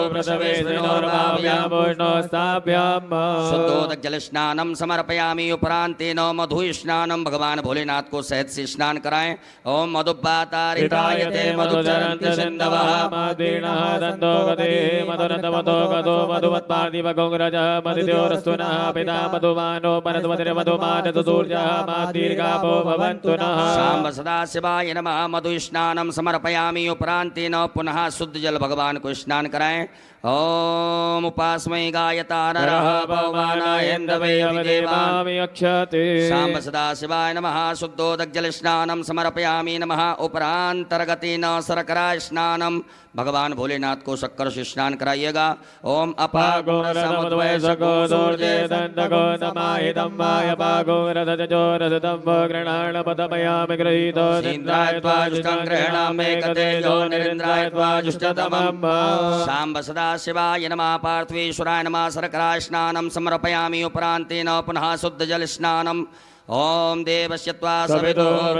शुद्धोदक जल स्नानम समर्पयामि उपरांतेन मधु स्नानम भगवान भोलेनाथ को शहद से स्नान कराएं ओम मधुपातारितायते मधुचरन्ति सिन्धवः मदीनः दन्तो गते मधुरन्तमतो गतो मधुमत्पार्थिव गौरजः मदित्योरस्तुनः पिता मधुमानो परस्वतिर्मधुमानतु सूर्यः मादीर्घापो भवन्तु नः शाम्ब सदाशिवाय नमः मधु स्नानम समर्पयामि उपरांतेन पुनः शुद्ध जल भगवान को स्नान कराएं ओम उपासमय गायता नरः पवमानायन्द्रवैदेवामि अक्षते शाम्ब सदाशिवाय नमः शुद्धोदक जल स्नानम समर्पयामि नमः उपरांतर्गतेन शर्करा स्नानम भगवान भोलेनाथ को शक्कर से स्नान कराइएगा ओम अपागो रसमुद्वैसको दूर्जेदन्तको नमाहितं मायपागो रसजो रसतम्भो गृणाणपदमयामि गृहीतो इंद्राय त्वा जुष्टं गृह्णामि कतेजो निरिन्द्राय त्वा जुष्टतमम् शाम्ब सदाशिवाय नमः पार्थिवेश्वराय नमः शर्करा स्नानं समर्पयामि उपरांतेन पुनः शुद्ध जल स्नानम ओम देवस्य त्वा सवितुः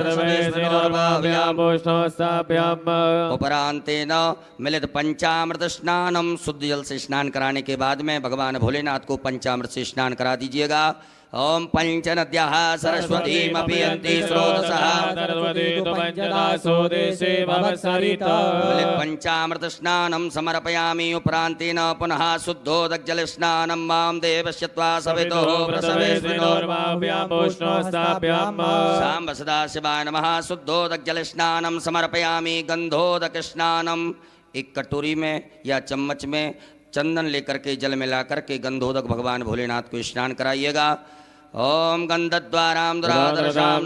उपरांतेन मिलित पंचामृत स्नानम शुद्ध जल से स्नान कराने के बाद में भगवान भोलेनाथ को पंचामृत से स्नान करा दीजिएगा ओम पंच नद्याः सरस्वतीमपि यन्ति स्रोतसः पंचामृत स्नानं समर्पयामि उपरांतेन पुनः शुद्धोदक जल स्नानं मां देवस्य त्वा सवितुः शाम्ब सदाशिवाय नमः शुद्धोदक जल स्नानं समर्पयामि गंधोदक स्नानम एक कटोरी में या चम्मच में चंदन लेकर के जल मिला करके गंधोदक भगवान भोलेनाथ को स्नान कराइएगा ओम गंधद्वारां दुरादर्शां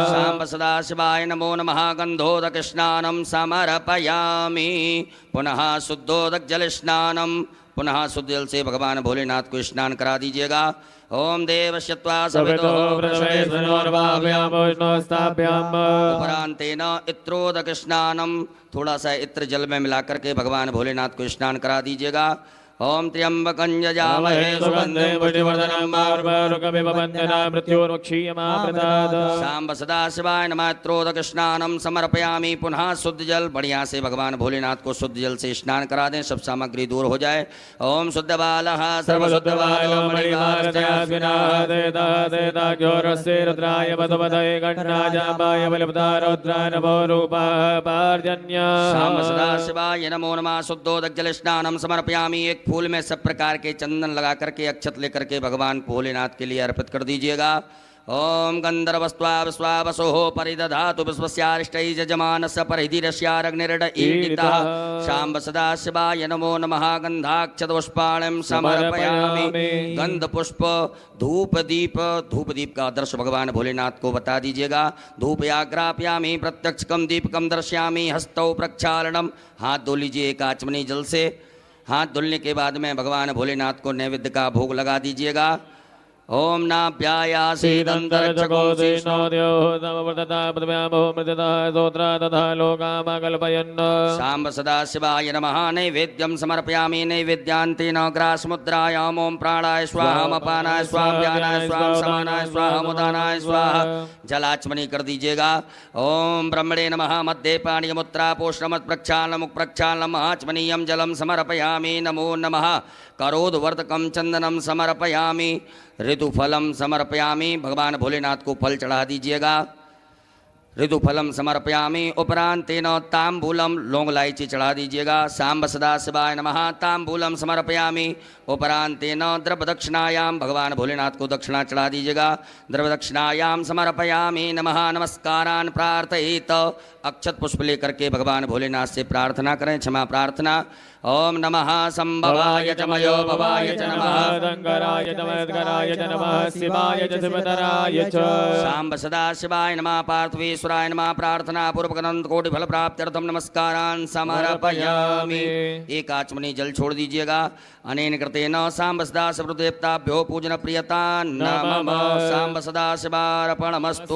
शाम्ब सदाशिवाय नमो नमः गंधोदक स्नानं समर्पयामि पुनः शुद्धोदक जल स्नानम पुनः शुद्ध जल से भगवान भोलेनाथ को स्नान करा दीजिएगा ओम देवस्य त्वा सवितुः उपरांतेन इत्रोदक स्नानम थोड़ा सा इत्र जल में मिला करके भगवान भोलेनाथ को स्नान करा दीजिएगा ओम त्र्यंबकं यजामहे सुगंधिं पुष्टिवर्धनं शाम्ब सदाशिवाय नमः इत्रोदक स्नानं समर्पयामि पुनः शुद्ध जल बढ़िया से भगवान भोलेनाथ को शुद्ध जल से स्नान करा दें सब सामग्री दूर हो जाए ओम शुद्ध बालः सर्वशुद्धबालो रुद्राय वसुपतये गणराजाय शाम्ब सदाशिवाय नमो नमः शुद्धोदक जल स्नानं समर्पयामि एक फूल में सब प्रकार के चंदन लगा करके अक्षत लेकर के भगवान भोलेनाथ के लिए अर्पित कर दीजिएगा ओम गंधर्वस्वावसोः परिदधातु विश्वस्यारिष्टैः यजमानस्य परिधिरस्यारग्निर्ड ईडितः शाम्ब सदाशिवाय नमो नमः गंधाक्षतपुष्पाणिं समर्पयामि गंधपुष्प धूप दीप का आदर्श भगवान भोलेनाथ को बता दीजिएगा धूप आग्रापयामि प्रत्यक्षकम दीपकम दर्शयामि हस्तौ प्रक्षालनम हाथ धो लीजिए एक आचमनी जल से हाथ धुलने के बाद में भगवान भोलेनाथ को नैवेद्य का भोग लगा दीजिएगा ओम नाभ्यायासीदन्तरिक्षकोशीष्णो सांब सदाशिवाय नमः। नैवेद्यं समर्पयामि। नैवेद्यान्तेन ग्रासमुद्रायाम् ओम प्राणाय स्वाहा अपानाय स्वाहा व्यानाय स्वाहा समानाय स्वाहा मुदानाय स्वाहा जलाचमनी कर दीजिएगा। ओम ब्रह्मणे नमः। मध्य पाणियमुत्रा पोषणमत् प्रक्षालनमुख प्रक्षालनम आचमनीयं जलं समर्पयामि। नमो नमः। करोद्वर्तकं चंदनम समर्पयामि। ऋतुफलम समर्पयामि। भगवान भोलेनाथ को फल चढ़ा दीजिएगा। ऋतुफलम समर्पयामि। उपरांतेन तांबूलम लौंग इलायची चढ़ा दीजिएगा। सांब सदाशिवाय नमः। तांबूलम समर्पयामि। उपरांतेन द्रव्य दक्षिणायाम भगवान भोलेनाथ को दक्षिणा चढ़ा दीजिएगा। द्रव्य दक्षिणायाम समर्पयामि। नमः। नमस्कारान प्रार्थयेत। अक्षत पुष्प लेकर के भगवान भोलेनाथ से प्रार्थना करें, क्षमा प्रार्थना। ओम नमः संभवाय च मयो भवाय च नमः। शंकराय च मद्गराय च नमः। शिवाय च शिवतराय च सांब सदाशिवाय नमः। पार्थवेश्वराय नमः। प्रार्थना पूर्वक अनंत कोटि फल प्राप्त्यर्थम नमस्कारान समर्पयामि। एक आचमनी जल छोड़ दीजिएगा। अनेन कृतेन सांब सदाशिवदेवताभ्यो पूजन प्रियता नमः। सांब सदाशिवार्पणमस्तु।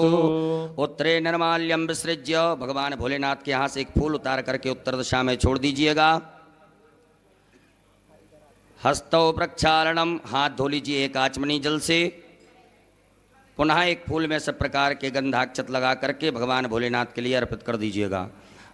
उत्तरे निर्माल्यम विसृज्य भगवान भोलेनाथ के यहाँ से एक फूल उतार करके उत्तर दिशा में छोड़ दीजिएगा। हस्तौ प्रक्षालनम हाथ धो लीजिए एक आचमनी जल से। पुनः एक फूल में सब प्रकार के गंधाक्षत लगा करके भगवान भोलेनाथ के लिए अर्पित कर दीजिएगा।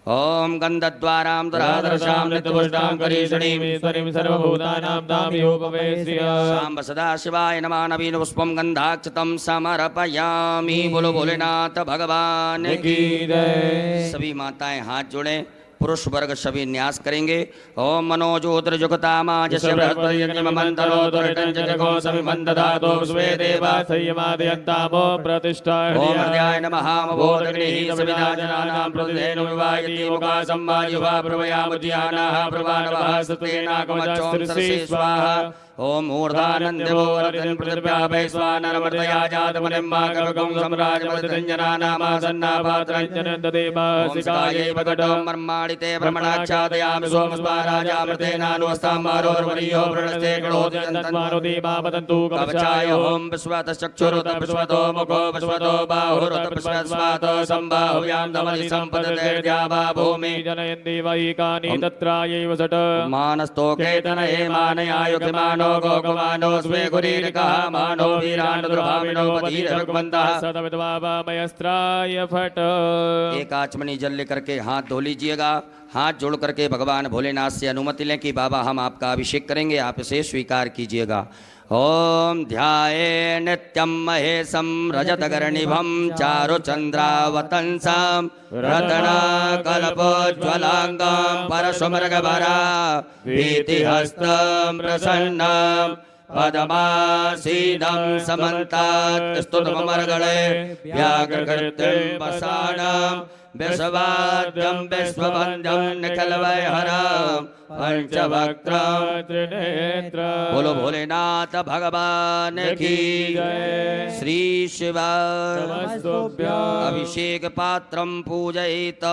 ओम गंधद्वारां दुरादर्शां नित्यपुष्टां करीषणीं ईश्वरीं सर्वभूतानां तामियोपवेश्य सांब सदाशिवाय नमः। नवीन पुष्पं गंधाक्षतं समर्पयामि। बोलो भोलेनाथ भगवान की जय। सभी माताएं हाथ जोड़ें। पुरुष वर्ग सभी न्यास करेंगे। ओम मनोजोत्र जुगतामा जस्य बृहस्पतिर्यमन्तरो दुर्टञ्जको समिमन्दधातो स्वे देवा संयमादयन्तामो प्रतिष्ठा। ओम हृदयाय नमः। बोधग्निः सविदाजनानां प्रतिधेनु विवायति मुखा सम्मायुवा प्रवयामुद्यानाः प्रवानवः सतेनाकमचों स्वाहा। ओम ऊर्धानन्दो रतिं प्रतिव्यापै स्वानरमर्दया जातमनिम्मा कवकं सम्राजमर्दञ्जनानामासन्नाभात्रञ्जनन्ददेवासिकायै वकटं मर्माणिते ब्रह्मणाक्षादयामि सोमस्माराजामृतेनानुस्ताम्बारोर्वरीयो प्रणस्ते गणोदयन्तन्मारुदीमापतन्तु कवचाय ओम विश्वतश्चक्षुरुत विश्वतो मुखो विश्वतो बाहुरुत विश्वस्वातो सम्बाहुयां धमलि सम्पदते द्यावा भूमि जनयन्ति वैकानि तत्रायैव सट मानस्तो केतनये मानयायुक्तिमानो गोगमानो स्वे गुरीरिकः मानो वीरान् दुर्भामिनो पतिरभगवन्तः सतविद्वामयस्त्राय फट। एक आचमनी जल लेकर के हाथ धो लीजिएगा। हाथ जोड़ करके भगवान भोलेनाथ से अनुमति लें कि बाबा हम आपका अभिषेक करेंगे, आप इसे स्वीकार कीजिएगा। ओम ध्याये नित्यं महेशं रजतगर्णिभं चारुचन्द्रावतंसं रत्नाकल्पोज्ज्वलाङ्गं परशुमृगभरा भीतिहस्तं प्रसन्नं पदमासीनं समन्तात् स्तुतमर्गणे व्याघ्रकृतिं वसानं विश्वाद्यं विश्वबन्धं निखिलवैहरं पंचवक्त्रं त्रिनेत्रं। बोलो भोलेनाथ भगवान की जय। श्री शिवाय नमस्तुभ्यं। अभिषेक पात्रम पूजयेत।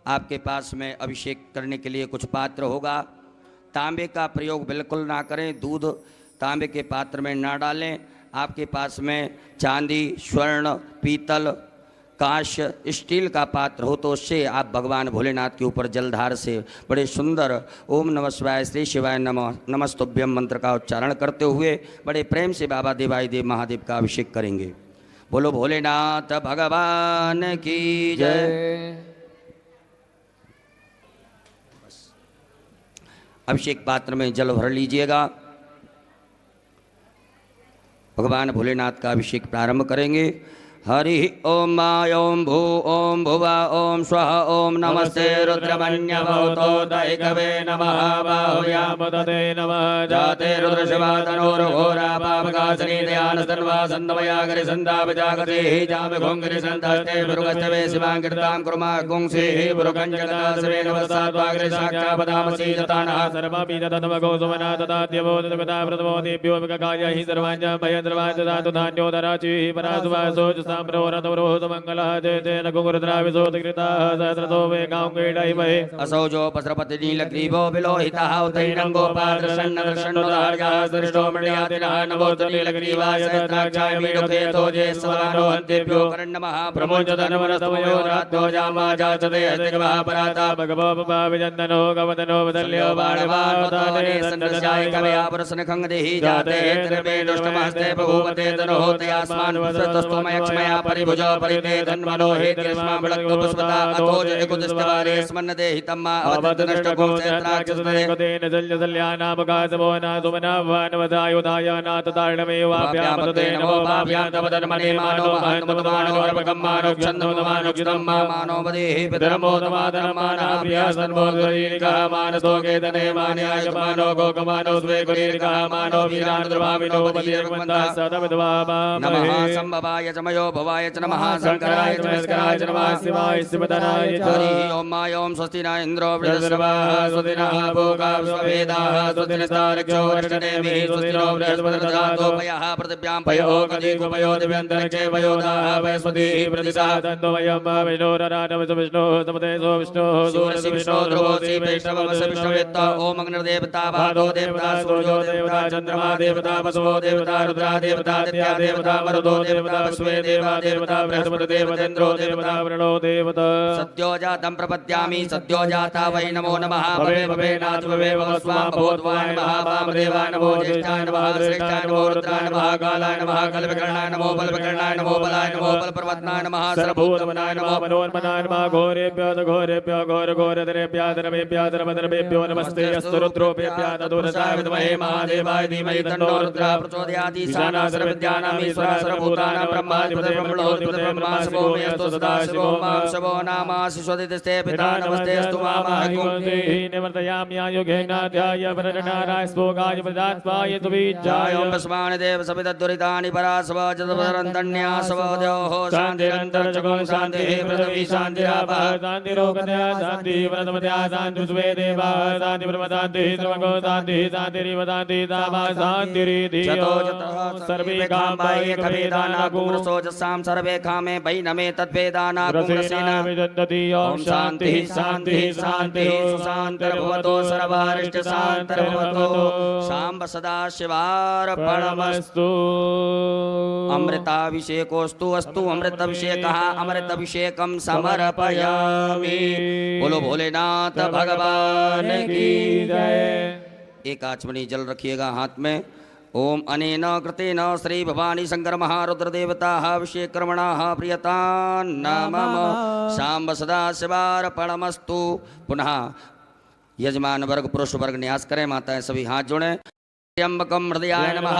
आपके पास में अभिषेक करने के लिए कुछ पात्र होगा। तांबे का प्रयोग बिल्कुल ना करें। दूध तांबे के पात्र में ना डालें। आपके पास में चांदी स्वर्ण पीतल कांस्य स्टील का पात्र हो तो उससे आप भगवान भोलेनाथ के ऊपर जलधार से बड़े सुंदर ओम नमः शिवाय श्री शिवाय नमः नमस्तुभ्यम मंत्र का उच्चारण करते हुए बड़े प्रेम से बाबा देवाय देव महादेव का अभिषेक करेंगे। बोलो भोलेनाथ भगवान की जय। अभिषेक पात्र में जल भर लीजिएगा। भगवान भोलेनाथ का अभिषेक प्रारंभ करेंगे। हरि ओम मा ओम भू ओम भुवा ओम स्वः ओम नमस्ते रुद्रमन्यभूतो दैकवे नमः बाहुयाम तदे नमः जाते रुद्रशिवातनोर्घोरा पापकासनी दयानस्तन्वा सन्दमयागरि सन्दापजागते जामि घोङ्गरि सन्धस्ते भृगस्तवे शिवाङ्कृतां कुर्मा गुंसे भृगञ्जगदासवे नवसात्वाग्रे साक्षापदामसि जतानः सर्वमपि ततमगो सुमना तदाद्यवोदगता व्रतमोदेभ्यो विककाय हि सर्वाञ्च भयद्रवाञ्च ददातु धान्योदराचिः परासुवासो मंगलः जय जय नकुरुद्राविशोधकृताः सहस्रतो वेगाङ्गीडैमहे असौजो पस्रपति नीलग्रीवो विलोहितः उतैनं गोपालकृष्णदर्शनोदार्यः सृष्टो मृण्यातिनः नमो नीलग्रीवाय सहस्राक्षाय मीढुके थोजे समानो हन्तेभ्यो कर्णमः प्रमोचतनवरतमयो राद्धो जामा जाचते हतिगवः पराता भगवो पपाविजन्दनो गवदनो वदल्यो बाणवावताने सन्दस्याय कवया पुरसनखं देहि जाते त्रिमे दुष्टमस्ते बभूवते तनोते आस्मान् पुरस्तस्तोमयक्ष्मया परिभुजो परिते धन्वनो हे तिरस्मा बलक्तो पुष्पता अथोज एकुदिष्टवारे स्मन्नते हितम्मा अवदनष्टको सेत्राक्षसते तेन जल्यजल्यानामकासवो नातुमनावानवदायुधाय नाततारणमेवाभ्यामतते नमो भाभ्यान्तवदन्मने मानो महन्तमदमानोरपकम्मानो क्षन्दमदमानुक्षितम्मा मानो वदेहि पितरमोदमादरमानाभ्यासन्मोदरीनिकः मानसो केतने मान्यायमानो गोकमानो स्वे कुलीनिकः मानो वीरान्द्रभाविनो बलिर्गमन्तः सतविद्वामा नमः संभवाय च मयो भवाय च नमः शङ्कराय च मस्कराय च नमः शिवाय शिवतराय च हरि ओम मा ओम स्वस्ति न इन्द्रो बृहस्पतिर्वाः स्वस्ति नः भोगा विश्ववेदाः स्वस्ति नस्तारक्षो वर्षणेमिः स्वस्ति नो बृहस्पतिर्दधातु पयः पृथिव्यां पयो कदिगुपयो दिव्यन्तरिक्षे पयोदाः वयस्पतिः प्रतिशः तन्तो वयं विष्णोरराटमस विष्णोः तमतेजो विष्णोः सूर्यसि विष्णो ध्रुवोऽसि वैष्णवमसि विष्णुवेत्ता ओम अग्निर्देवता भादो देवता सूर्यो देवता चन्द्रमा देवता वसवो देवता रुद्रा देवता आदित्या देवता मरुतो देवता विश्वे देवा देवता बृहस्पति देवतेन्द्रो देवता प्रणो देवता सद्यो जातं प्रपद्यामि सद्यो जाता वै नमो नमः भवे भवे नाथ भवे भव स्वां भवोद्वाय नमः वामदेवाय नमो ज्येष्ठाय नमः श्रेष्ठाय नमो रुद्राय नमः कालाय नमः कल्पकर्णाय नमो बलविकर्णाय नमो बलाय नमो बलप्रवत्नाय नमः सर्वभूतमनाय नमः मनोन्मनाय नमः घोरेभ्यो घोरेभ्यो धर्मेभ्यो नमस्ते अस्तु रुद्रोभ्यः तदुरसाय विद्महे महादेवाय धीमहि तन्नो रुद्रः प्रचोदयात् ईशाना सर्वविद्यानां ईश्वरः सर्वभूतानां ब्रह्माधिपतिर्ब्रह्मणोऽधिपतिर्ब्रह्मा शिवो मे अस्तु सदा शिवो मां शिवो नामासि स्वदितस्ते पिता नमस्ते अस्तु मामहं निवर्तयामि आयुगेनाध्याय वरणाराय स्पोगाय प्रदात्वाय तुबीजाय ओम स्मान् देव सविदुरितानि परासव जदपरन्तन्यासव देवः शान्तिरन्तर्जगं शान्तिः पृथिवी शान्तिरापः शान्तिरोगदया शान्तिः वरदमदया शान्तिर्स्वे देवा शान्तिर्ब्रह्मशान्तिः सर्वगो शान्तिः शान्तिरिव शान्तिदामा शान्तिरिति सर्वे कामाय कवेदानाकुमरसोजसां सर्वे कामे वैनमे तद्वेदानाकुमरसेन विदन्ति ओम शान्तिः शान्तिः शान्तिः सुशान्तिर्भवतो सर्वारिष्टशान्तिर्भवतो शाम्ब सदा शिवार्पणमस्तु अमृताभिषेकोस्तु अस्तु अमृताभिषेकः अमृताभिषेकं समर्पयामि बोलो भोलेनाथ भगवान की जय। एक आचमनी जल रखिएगा हाथ में। ओम अनेन कृतेन श्री भवानी शंकर महारुद्र देवताः अभिषेकर्मणाः प्रियता नमः शाम्ब सदा शिवार्पणमस्तु। पुनः यजमान वर्ग पुरुष वर्ग न्यास करें, माताएं सभी हाथ जोड़ें। त्र्यंबकं हृदयाय नमः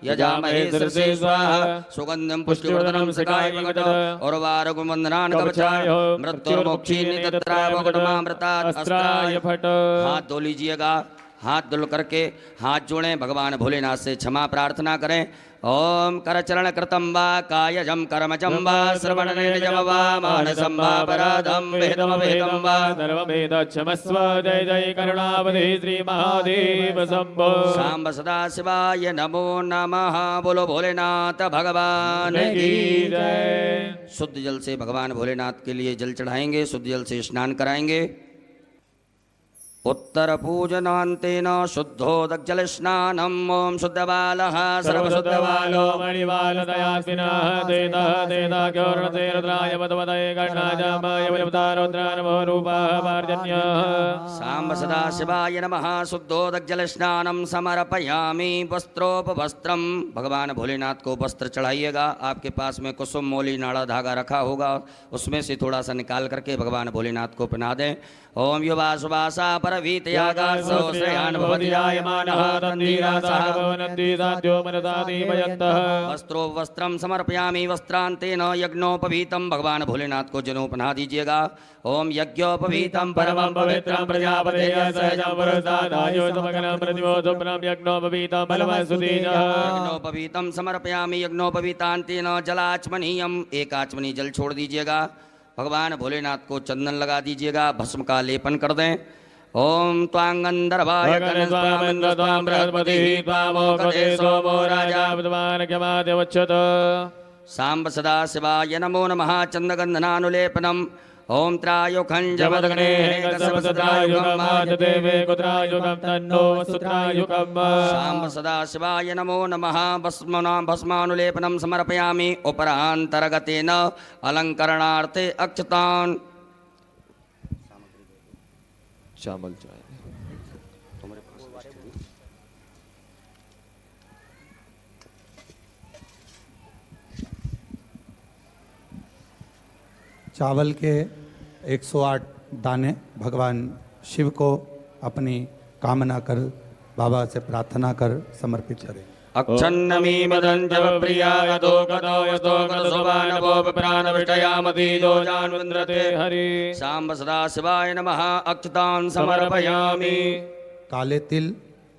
यजामहे शिरसे स्वाहा सुगंधं पुष्टिवर्धनं सकाय विगत उर्वारुकं वन्दनान् कवचाय मृत्युर्मोक्षीनि तत्राय मुकुटमामृतात् अस्त्राय फट। हाथ धो लीजिएगा, हाथ धुल करके हाथ जोड़ें, भगवान भोलेनाथ से क्षमा प्रार्थना करें। ओम करचरण कृतं वा कायजं कर्मजं वा श्रवणनेजं वा मानसं वा पराधं वेदमवेदं वा सर्ववेदक्षमस्व जय जय करुणावधे श्री महादेव शंभो। शाम्ब सदा शिवाय नमो नमः। बोलो भोलेनाथ भगवान की जय। शुद्ध जल से भगवान भोलेनाथ के लिए जल चढ़ाएंगे, शुद्ध जल से स्नान कराएंगे। उत्तर पूजनान्तेन शुद्धोदकजल स्नानम् ओम शुद्धबालः सर्वशुद्धबालो मणिबालदयास्मिनः देतः देताख्योर्णते रुद्राय मदवदये गणाजामाय वयवतारुद्रा नमो रूपः पार्जन्यः। शाम्ब सदा शिवाय नमः। शुद्धोदकजल स्नानं समर्पयामि। वस्त्रोपवस्त्रम, भगवान भोलेनाथ को वस्त्र चढ़ाइएगा। आपके पास में कुसुम मोली नाड़ा धागा रखा होगा, उसमें से थोड़ा सा निकाल करके भगवान भोलेनाथ को पहना दें। ओम युवा सुवासा वस्त्रो वस्त्रम समर्पयामि। वस्त्रांतेन यज्ञोपवीतम, भगवान भोलेनाथ को जनेऊ पहना दीजिएगा। ओम यज्ञोपवीतम परमं पवित्रं प्रजापतेय सहजं पुरुषादायोतमगणं प्रतिमोदुप्रं यज्ञोपवीतं बलवसुदीजः। यज्ञोपवीतं समर्पयामि। यज्ञोपवीतांतेन जलाचमनीयम्, एक आचमनी जल छोड़ दीजिएगा। भगवान भोलेनाथ को चंदन लगा दीजिएगा, भस्म का लेपन कर दें। ओम त्वांगंधर्वाय त्वां बृहस्पतिः त्वामोक्षते सोमो राजा विद्वान् क्षमादेवच्छत। शाम्ब सदा शिवाय नमो नमः। चंदगंधनानुलेपनम् ओम त्रायुखं जपदग्ने कसवसदायुगम आजदेवे कुत्रायुगम तन्नो सुत्रायुगम शाम्ब सदाशिवाय नमो नमः भस्मानुलेपनं समर्पयामि उपरान्तर्गतेन अलङ्करणार्थे अक्षतान् चावल चाय चावल के 108 दाने भगवान शिव को अपनी कामना कर बाबा से प्रार्थना कर समर्पित करें। अक्षन्नमी मदंजव प्रियाय तो कतो यतो कतसुवानवो प्राणविष्टयामतीतो जानवन्द्रते हरि शाम्ब सदाशिवाय नमः अक्षतान् समर्पयामि। काले तिल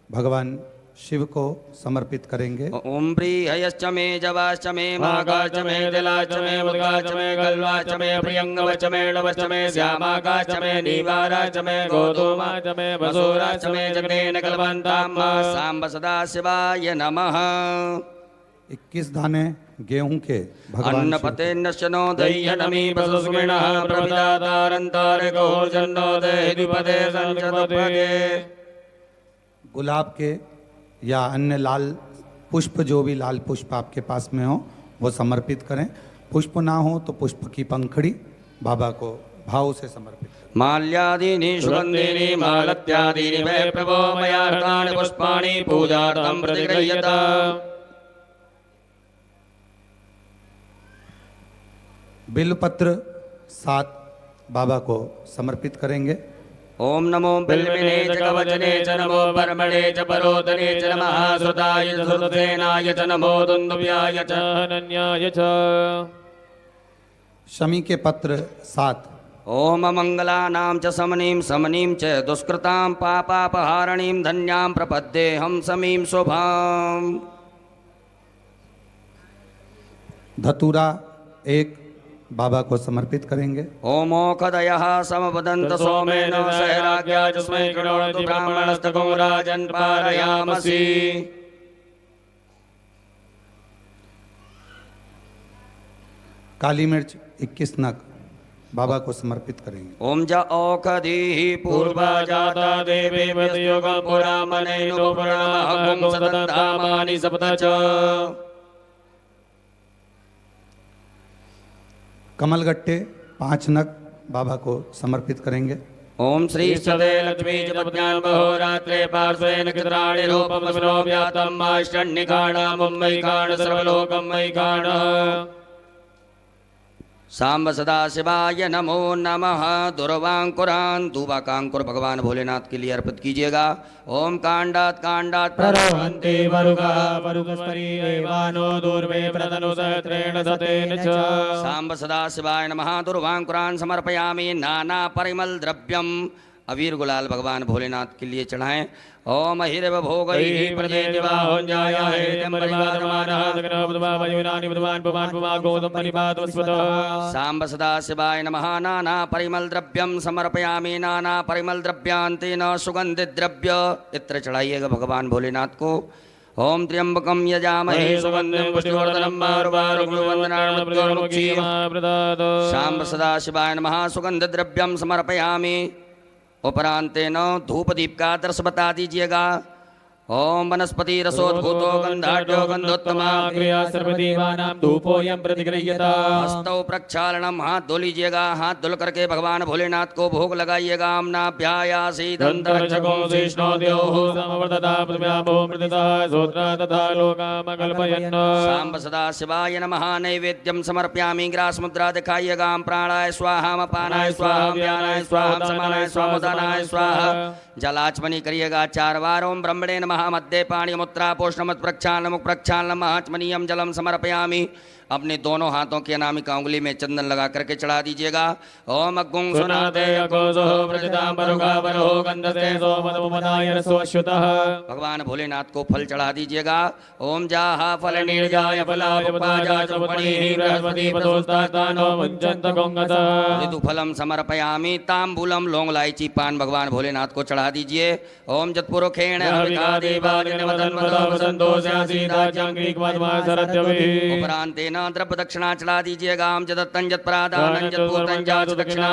भगवान शिव को समर्पित करेंगे। ओम प्रियश्च मे जवाश्च मे मागाश्च मे दिलाश्च मे मुद्गाश्च मे गल्वाश्च मे प्रियंगवश्च मे डवश्च मे श्यामाकाश्च मे नीवाराश्च मे गोधूमाश्च मे वसूराश्च मे जगनेन कल्पन्ताम्मा सांब सदाशिवाय नमः। 21 दाने गेहूं के भगवान अन्नपते नश्यनो दह्यनमी पशुस्मिणः प्रभदातारन्तारे गोर्जन्नो देहिपदे संचतपदे। गुलाब के या अन्य लाल पुष्प, जो भी लाल पुष्प आपके पास में हो वो समर्पित करें। पुष्प ना हो तो पुष्प की पंखड़ी बाबा को भाव से समर्पित करें। माल्यादीनि सुगन्धीनि मालत्यादीनि मे प्रभो मया हृतानि पुष्पाणि पूजार्थं प्रतिगृह्यताम्। बिल्वपत्र 7 बाबा को समर्पित करेंगे। ओम नमो बिल्विने च कवचने च नमो परमणे च परोदने च नमः श्रुताय च श्रुतसेनाय च नमो दुन्दुभ्याय च अनन्याय च। शमी के पत्र 7 ओम मंगलानां च समनीं समनीं च दुष्कृतां पापापहारणीं धन्यां प्रपद्येऽहं समीं शुभाम्। धतूरा 1 बाबा को समर्पित करेंगे। ओमोखदयः समवदन्त सोमेन सहराज्ञा तस्मै करोतु ब्राह्मणस्तको राजन् पारयामसि। काली मिर्च 21 नग बाबा को समर्पित करेंगे। ओम ज औषधीः पूर्वा जाता देवी वदयुगं पुरामनेनो पुराणमहं सततामानि सप्त च। कमलगट्टे 5 नग बाबा को समर्पित करेंगे। ओम श्री सदे लक्ष्मी जपज्ञान बहोरात्रे पार्श्वेन कित्राणि रूपं समनो व्यातम् आष्टन्निकाणा मुम्बैकाण सर्वलोकमयिकाण। सांब सदाशिवाय नमो नमः। दुर्वांकुरान दुवाकांकुर भगवान भोलेनाथ के लिए अर्पित कीजिएगा। ओम कांडात कांडात प्ररवन्ति वरुगा वरुगस्परी एवानो दूर्वे प्रतनु सहस्रेण सतेन च। सांब सदाशिवाय नमः। दुर्वांकुरान समर्पयामि। नाना परिमल द्रव्यम अवीर गुलाल भगवान भोलेनाथ के लिए चढ़ाएं। ओम हिरव भोगैः सांब सदाशिवाय नमः। नाना परिमल द्रव्यम समर्पयामि। नाना परिमल द्रव्यांतेन सुगंधित द्रव्य इत्र चढ़ाइएगा भगवान भोलेनाथ को। ओम त्र्यंबकम यजामहे सुगंधिं पुष्टिवर्धनम् सांब सदाशिवाय नमः। सुगंध द्रव्यम समर्पयामि। उपरांतेन धूप दीप का आदर्श बता दीजिएगा। ओम वनस्पति रसोद्भूतो गंधाढ्यो गंधोत्तमा क्रिया सर्वदेवानां धूपोऽयं प्रतिगृह्यता। हस्तौ प्रक्षालनम हाथ धो लीजिएगा। हाथ धुल करके भगवान भोलेनाथ को भोग लगाइएगा। आम्नाभ्यायासी दन्तरक्षको विष्णो द्योः समवर्तता पृथिव्यामो मृततः सोत्रा तथा लोकामकल्पयन्। सांब सदाशिवाय नमः। नैवेद्यम समर्पयामि। ग्रास मुद्रा दिखाइएगा। प्राणाय स्वाहा अपानाय स्वाहा व्यानाय स्वाहा समानाय स्वाहा उदानाय स्वाहा। जलाचमनी करिएगा 4 बार। ओम ब्रह्मणे नमः। मध्य पाणी मुद्रा पोषणमत प्रक्षालनम प्रक्षालनम आचमनीयम जलम समर्पयामि। अपने दोनों हाथों की अनामिका उंगली में चंदन लगा करके चढ़ा दीजिएगा। ओम अग्गुं सुनाते भगवान भोलेनाथ को फल चढ़ा दीजिएगा। ओम जाहा फल निर्जाय फलम समर्पयामि। तांबूलम लौंग इलायची पान भगवान भोलेनाथ को चढ़ा दीजिए। ओम जतपुरुखेण उपरांतेन द्रव्य दक्षिणा चढ़ा दीजिएगा। हम जदत्तं जत्परादानं जत्पूतं जाच दक्षिणा।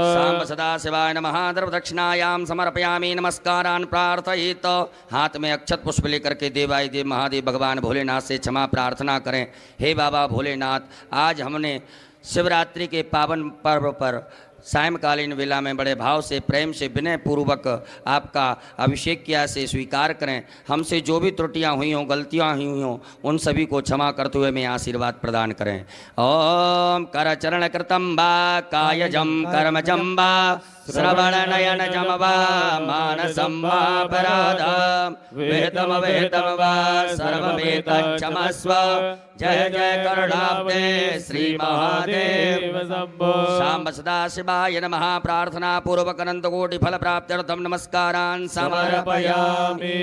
सांब सदा शिवाय नमः। द्रव्य दक्षिणायाम समर्पयामि नमस्कारान् प्रार्थयित। हाथ में अक्षत पुष्प लेकर के देवाय देव महादेव भगवान भोलेनाथ से क्षमा प्रार्थना करें। हे बाबा भोलेनाथ, आज हमने शिवरात्रि के पावन पर्व पर सायंकालीन वेला में बड़े भाव से प्रेम से विनय पूर्वक आपका अभिषेक किया से स्वीकार करें। हमसे जो भी त्रुटियां हुई हों, गलतियां हुई हों, उन सभी को क्षमा करते हुए मैं आशीर्वाद प्रदान करें। ओम कर चरण कृतम वा कायजम कर्मजम वा श्रवण नयन जम वा मानसम वा पराधम वेतम वेतम वा सर्वमेतच्क्षमस्व। जय जय करुणाब्दे श्री महादेव शंभो। शांब सदा शिवाय नमः। प्रार्थना पूर्वक अनंत कोटि फल प्राप्त्यर्थम नमस्कारान् समर्पयामि।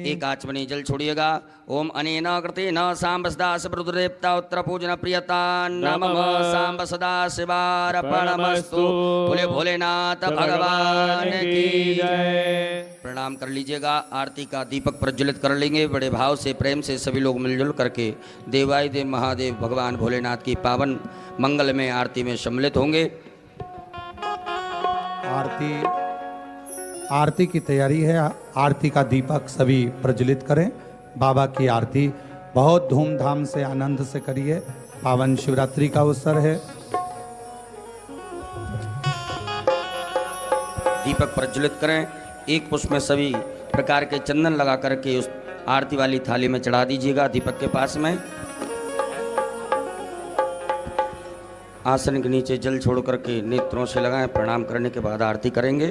एक आचमनी जल छोड़िएगा। ओम अनेन कृतेन सांब सदा शिवरुद्रदेवता उत्तर पूजन प्रियता नमः। सांब सदा शिवार्पणमस्तु। बोले भोलेनाथ भगवान की जय। प्रणाम कर लीजिएगा। आरती का दीपक प्रज्वलित कर लेंगे। बड़े भाव से प्रेम से सभी लोग मिलजुल करके देवाय देव महादेव भगवान भोलेनाथ की पावन मंगल में आरती में सम्मिलित होंगे। आरती की तैयारी है। आरती का दीपक सभी प्रज्वलित करें। बाबा की आरती बहुत धूमधाम से आनंद से करिए। पावन शिवरात्रि का अवसर है। दीपक प्रज्वलित करें। एक पुष्प में सभी प्रकार के चंदन लगा करके उस आरती वाली थाली में चढ़ा दीजिएगा। दीपक के पास में आसन के नीचे जल छोड़ करके नेत्रों से लगाएं। प्रणाम करने के बाद आरती करेंगे।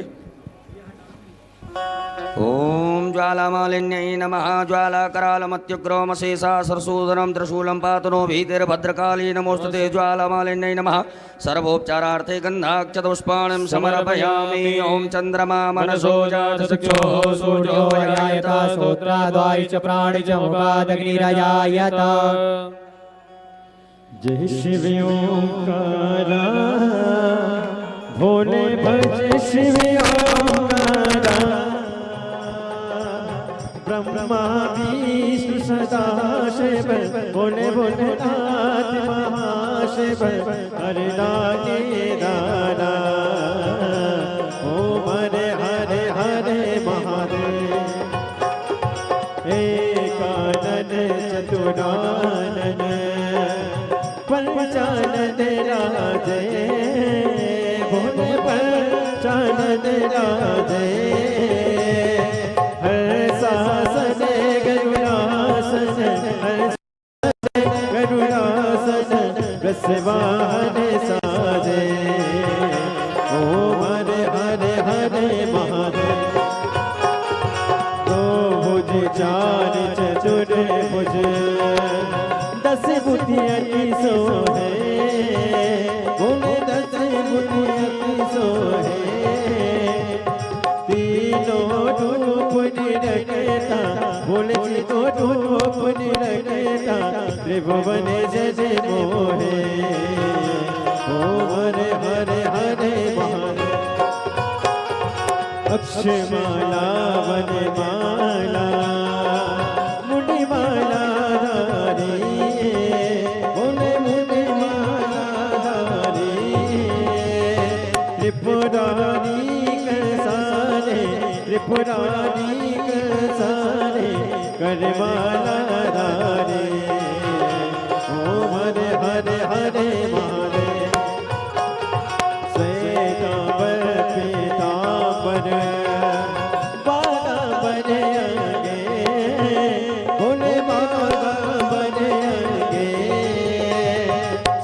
ओम ज्वालामालिन्यै नमः। ज्वालाकरालमत्युग्रोमशेषा सरसूदनं त्रिशूलं पातनो भीतिर्भद्रकाली नमोस्तुते। ज्वालामालिन्यै नमः। सर्वोपचारार्थे गन्धाक्षतपुष्पाणि समर्पयामि। ओम चंद्रमा मनसो जातचक्षुः सूर्यो जायत स्तोत्राद्वायि च प्राणि च मुखादग्निरजायत। जय शिव ओंकार भोले भज शिव ओंकार। ब्रह्मा विष्णु सदा शिव भोले भोलेनाथ महाशिव। हरे दानी दाना ओम हरे हरे हरे महादेव। एकानन चतुरानन पंचानन राजे भोले पंचानन राजे। हर शासन गरुड़ासन गरुड़ासन रसवाहन साजे। ओम हरे हरे हरे महादेव। दो भुज चार चतुर भुज दस बुद्धियाँ की सोहे। बोले दस बुद्धियाँ की सोहे। तीनों रूप निरखता बोले तीनों रूप निरखता त्रिभुवन जय मोहे। ओम हरे हरे हरे महादेव। अक्षमाला वनमाला मुनिमाला धारी। बोले मुनिमाला धारी। त्रिपुरारी सारे त्रिपुरारी सारे करमाला धारी। ओम हरे हरे हरे महादेव। श्वेतांबर पीतांबर बागांबर अंगे। भोले बागांबर अंगे।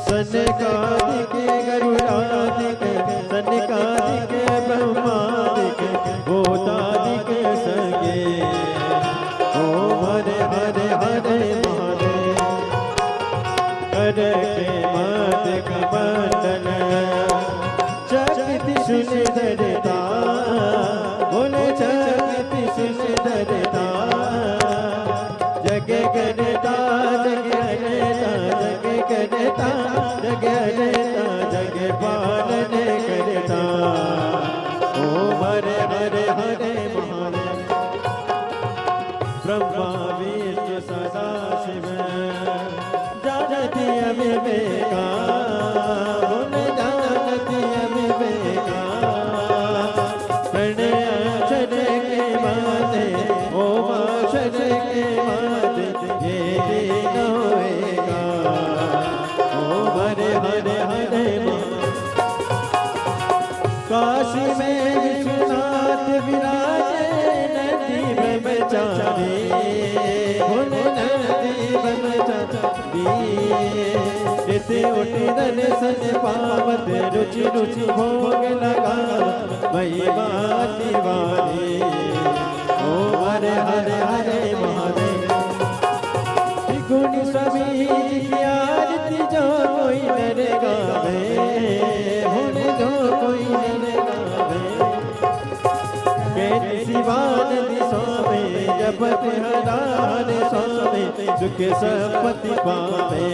सनकादिक गरुड़ादिक सनकादिक ब्रह्मादिक भूतादिक संगे। ओम हरे हरे हरे महादेव। कर के मत कमंडल चक्ति सुंदरता। बोले चक्ति सुंदरता। जग करता जग करता जग करता जग करता। ब्रह्मा विष्णु सदा शिव जानती अविवेका बोले जानती अविवेका प्रणय अक्षर के माते ओम अक्षर के माते ये दिन होएगा ओम हरे हरे हरे काशी में विश्वनाथ विराजे नदी ब्रह्मचारी बोले नदी ब्रह्मचारी नित्य उठी दर्शन पावत रुचि रुचि भोग लगा महिमा दीवानी ओम हरे हरे हरे महादेव गुणी स्वामी की आरती जो कोई मेरे गावे होने जो कोई मेरे गावे कहती शिवानंद स्वामी जपत हरारे स्वामी सुख संपत्ति पावे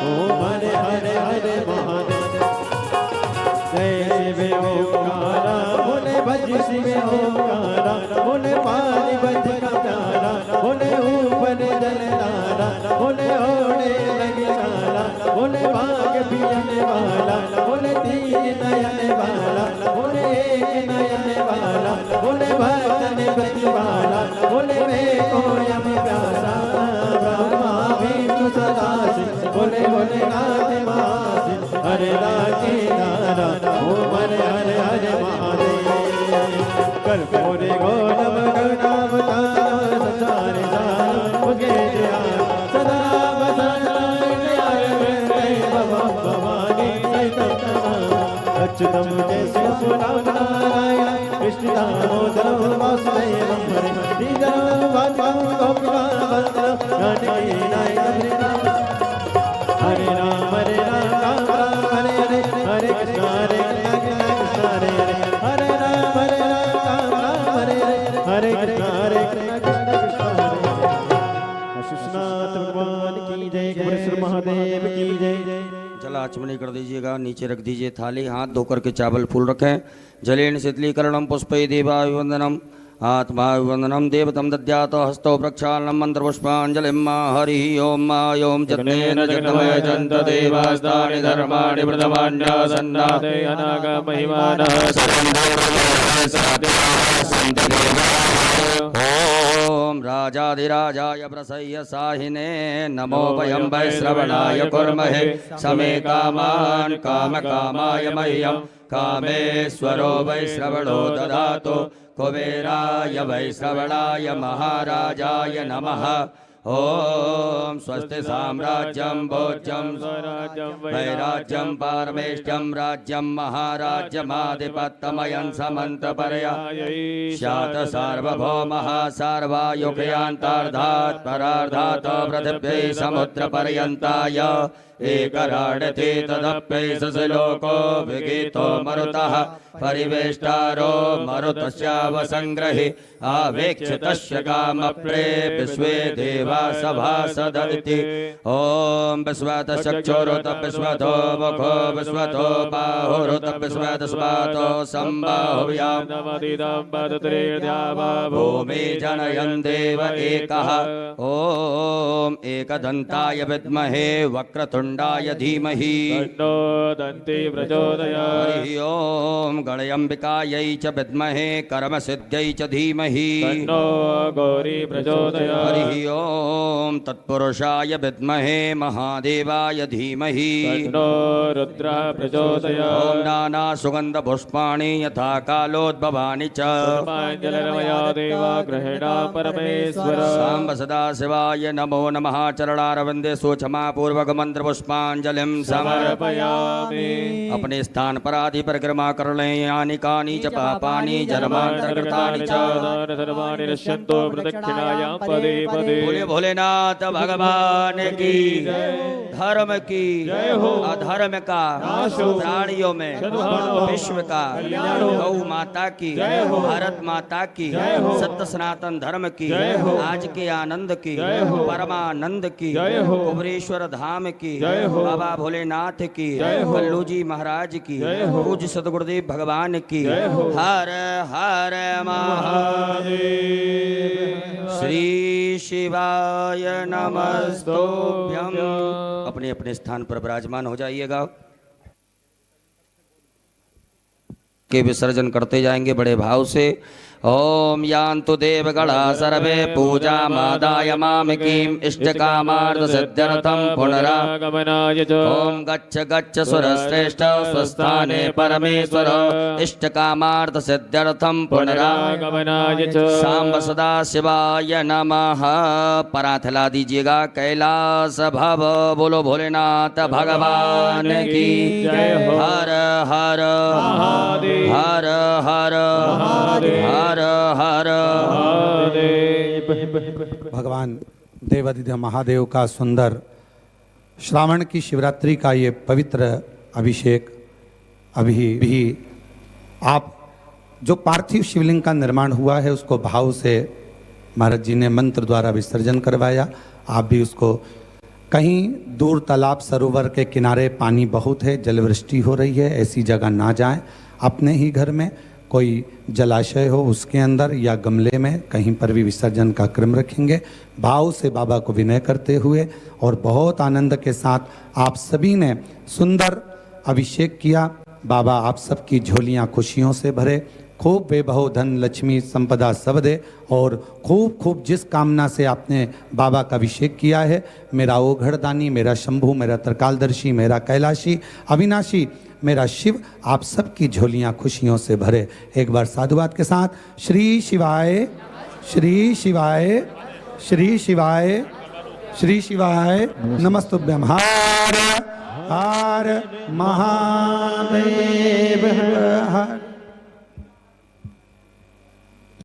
ओम हरे हरे हरे महादेव जय शिव ओंकारा बोले भज शिव ओंकारा बोले पानी बज का प्यारा बोले ऊपर जलनारा बोले ओढ़े लगे सारा बोले भाग पियने वाला बोले तीन नयन वाला बोले एक नयन वाला बोले भक्तन प्रति वाला बोले मैं कोयम प्यासा ब्रह्मा विष्णु सदा शिव बोले बोले नाथ मासी हरे राधे नारा ओम हरे हरे हरे महादेव कर्पूरे गौरव गणावतार संसारे सार मुझे जया सदा बसना भवानी अच्युतम जैसे नारायण कृष्ण दामोदर वासुदेवं हरे श्रीधरं वाचं गोपिकावन्दनं हरे राम राम हरे हरे हरे कृष्ण हरे कृष्ण हरे हरे हरे राम हरे हरे कृष्ण हरे कृष्ण कृष्णनाथ भगवान की जय गुरुश्री महादेव की जय जल आचमनी कर दीजिएगा, नीचे रख दीजिए थाली, हाथ धोकर के चावल फूल रखें। जलेन शीतलीकरणम पुष्पै देवाभिवंदनम आत्माभिवंदनम देवतम दद्यात हस्तौ प्रक्षालनम मंत्रपुष्पांजलिं हरि ओम मा ओम जत्नेन जगन्मय जन्त देवास्तानि धर्माणि प्रथमान्यासन्नाते अनागमहिमानः ओम राजाधिराजाय प्रसह्य साहिने नमो वयं वैश्रवणाय कुर्महे समे कामान् कामकामाय मह्यं कामेश्वरो वैश्रवणो ददातु कुबेराय वैश्रवणाय महाराजाय नमः। ओम स्वस्ति साम्राज्यं भोज्यं वैराज्यं पारमेष्ट्यं राज्यं महाराज्यमाधिपत्यमयं समन्तपर्या स्यात् सार्वभौमः सार्वायुगयान्तार्धात् परार्धात् पृथिव्यै समुद्रपर्यन्ताय एकराडते तदप्यैष लोको विगीतो मरुतः परिवेष्टारो मरुतस्यावसंग्रहि आवेक्षितस्य कामप्रे विश्वे देवा सभासदन्ति। ओम विश्वतश्चक्षुरुत विश्वतो मुखो विश्वतो बाहुरुत विश्वतस्मातो सम्बाहुव्याम् भूमि जनयन् देव एकः। ओम एकदन्ताय विद्महे वक्रतुण्डाय धीमहि तन्नो दन्ति प्रचोदयात्। हरि ओम गणयम्बिकायै च विद्महे कर्मसिद्ध्यै च धीमहि तन्नो गौरी प्रचोदयात्। हरि ओम तत्पुरुषाय विद्महे महादेवाय धीमहि तन्नो रुद्रः प्रचोदयात्। ओम नाना सुगंध पुष्पाणि यथा कालोद्भवानि च पुष्पाञ्जलिर्मया देवा गृहीणा परमेश्वर। सांब सदा शिवाय नमो नमः। चरणारविन्दे सूक्ष्मा पूर्वक मंत्र पुष्पांजलिं समर्पयामि। अपने स्थान पर आदि परिक्रमा कर लें। यानि कानि च पापानि जन्मान्तरकृतानि च सर्वाणि नश्यन्तो प्रदक्षिणायां पदे पदे। बोले भोलेनाथ भगवान की धर्म की अधर्म का प्राणियों में विश्व का गौ माता की भारत माता की सत्य सनातन धर्म की आज के आनंद की परमानंद की कुबरेश्वर धाम की बाबा भोलेनाथ की कल्लू जी महाराज की पूज्य सदगुरुदेव भगवान की हर हर महादेव। श्री शिवाय नमस्तुभ्यं। अपने अपने स्थान पर विराजमान हो जाइएगा। के विसर्जन करते जाएंगे बड़े भाव से। ओम यान्तु देवगणा सर्वे पूजा मादाय मामिकीं इष्टकामार्थ सिद्ध्यर्थं पुनरागमनाय च। ओम गच्छ गच्छ सुरश्रेष्ठ स्वस्थाने परमेश्वर इष्टकामार्थ सिद्ध्यर्थं पुनरागमनाय च। सांब सदा शिवाय नमः। परात हिला दीजिएगा। कैलास भव बोलो भोलेनाथ भगवान की जय हो। हर हर महादेव। हर हर महादेव। हर हर भगवान देवाधिदेव महादेव का सुंदर श्रावण की शिवरात्रि का ये पवित्र अभिषेक अभी भी आप जो पार्थिव शिवलिंग का निर्माण हुआ है उसको भाव से महाराज जी ने मंत्र द्वारा विसर्जन करवाया। आप भी उसको कहीं दूर तालाब सरोवर के किनारे पानी बहुत है, जलवृष्टि हो रही है, ऐसी जगह ना जाएं। अपने ही घर में कोई जलाशय हो उसके अंदर या गमले में कहीं पर भी विसर्जन का क्रम रखेंगे। भाव से बाबा को विनय करते हुए और बहुत आनंद के साथ आप सभी ने सुंदर अभिषेक किया। बाबा आप सबकी झोलियां खुशियों से भरे, खूब वैभव धन लक्ष्मी संपदा सब दे और खूब खूब जिस कामना से आपने बाबा का अभिषेक किया है, मेरा ओघड़दानी, मेरा शंभू, मेरा त्रिकालदर्शी, मेरा कैलाशी, अविनाशी, मेरा शिव आप सबकी झोलियां खुशियों से भरे। एक बार साधुवाद के साथ श्री शिवाय श्री शिवाय श्री शिवाय श्री शिवाय नमस्तुभ्यं। हर हर महादेव हर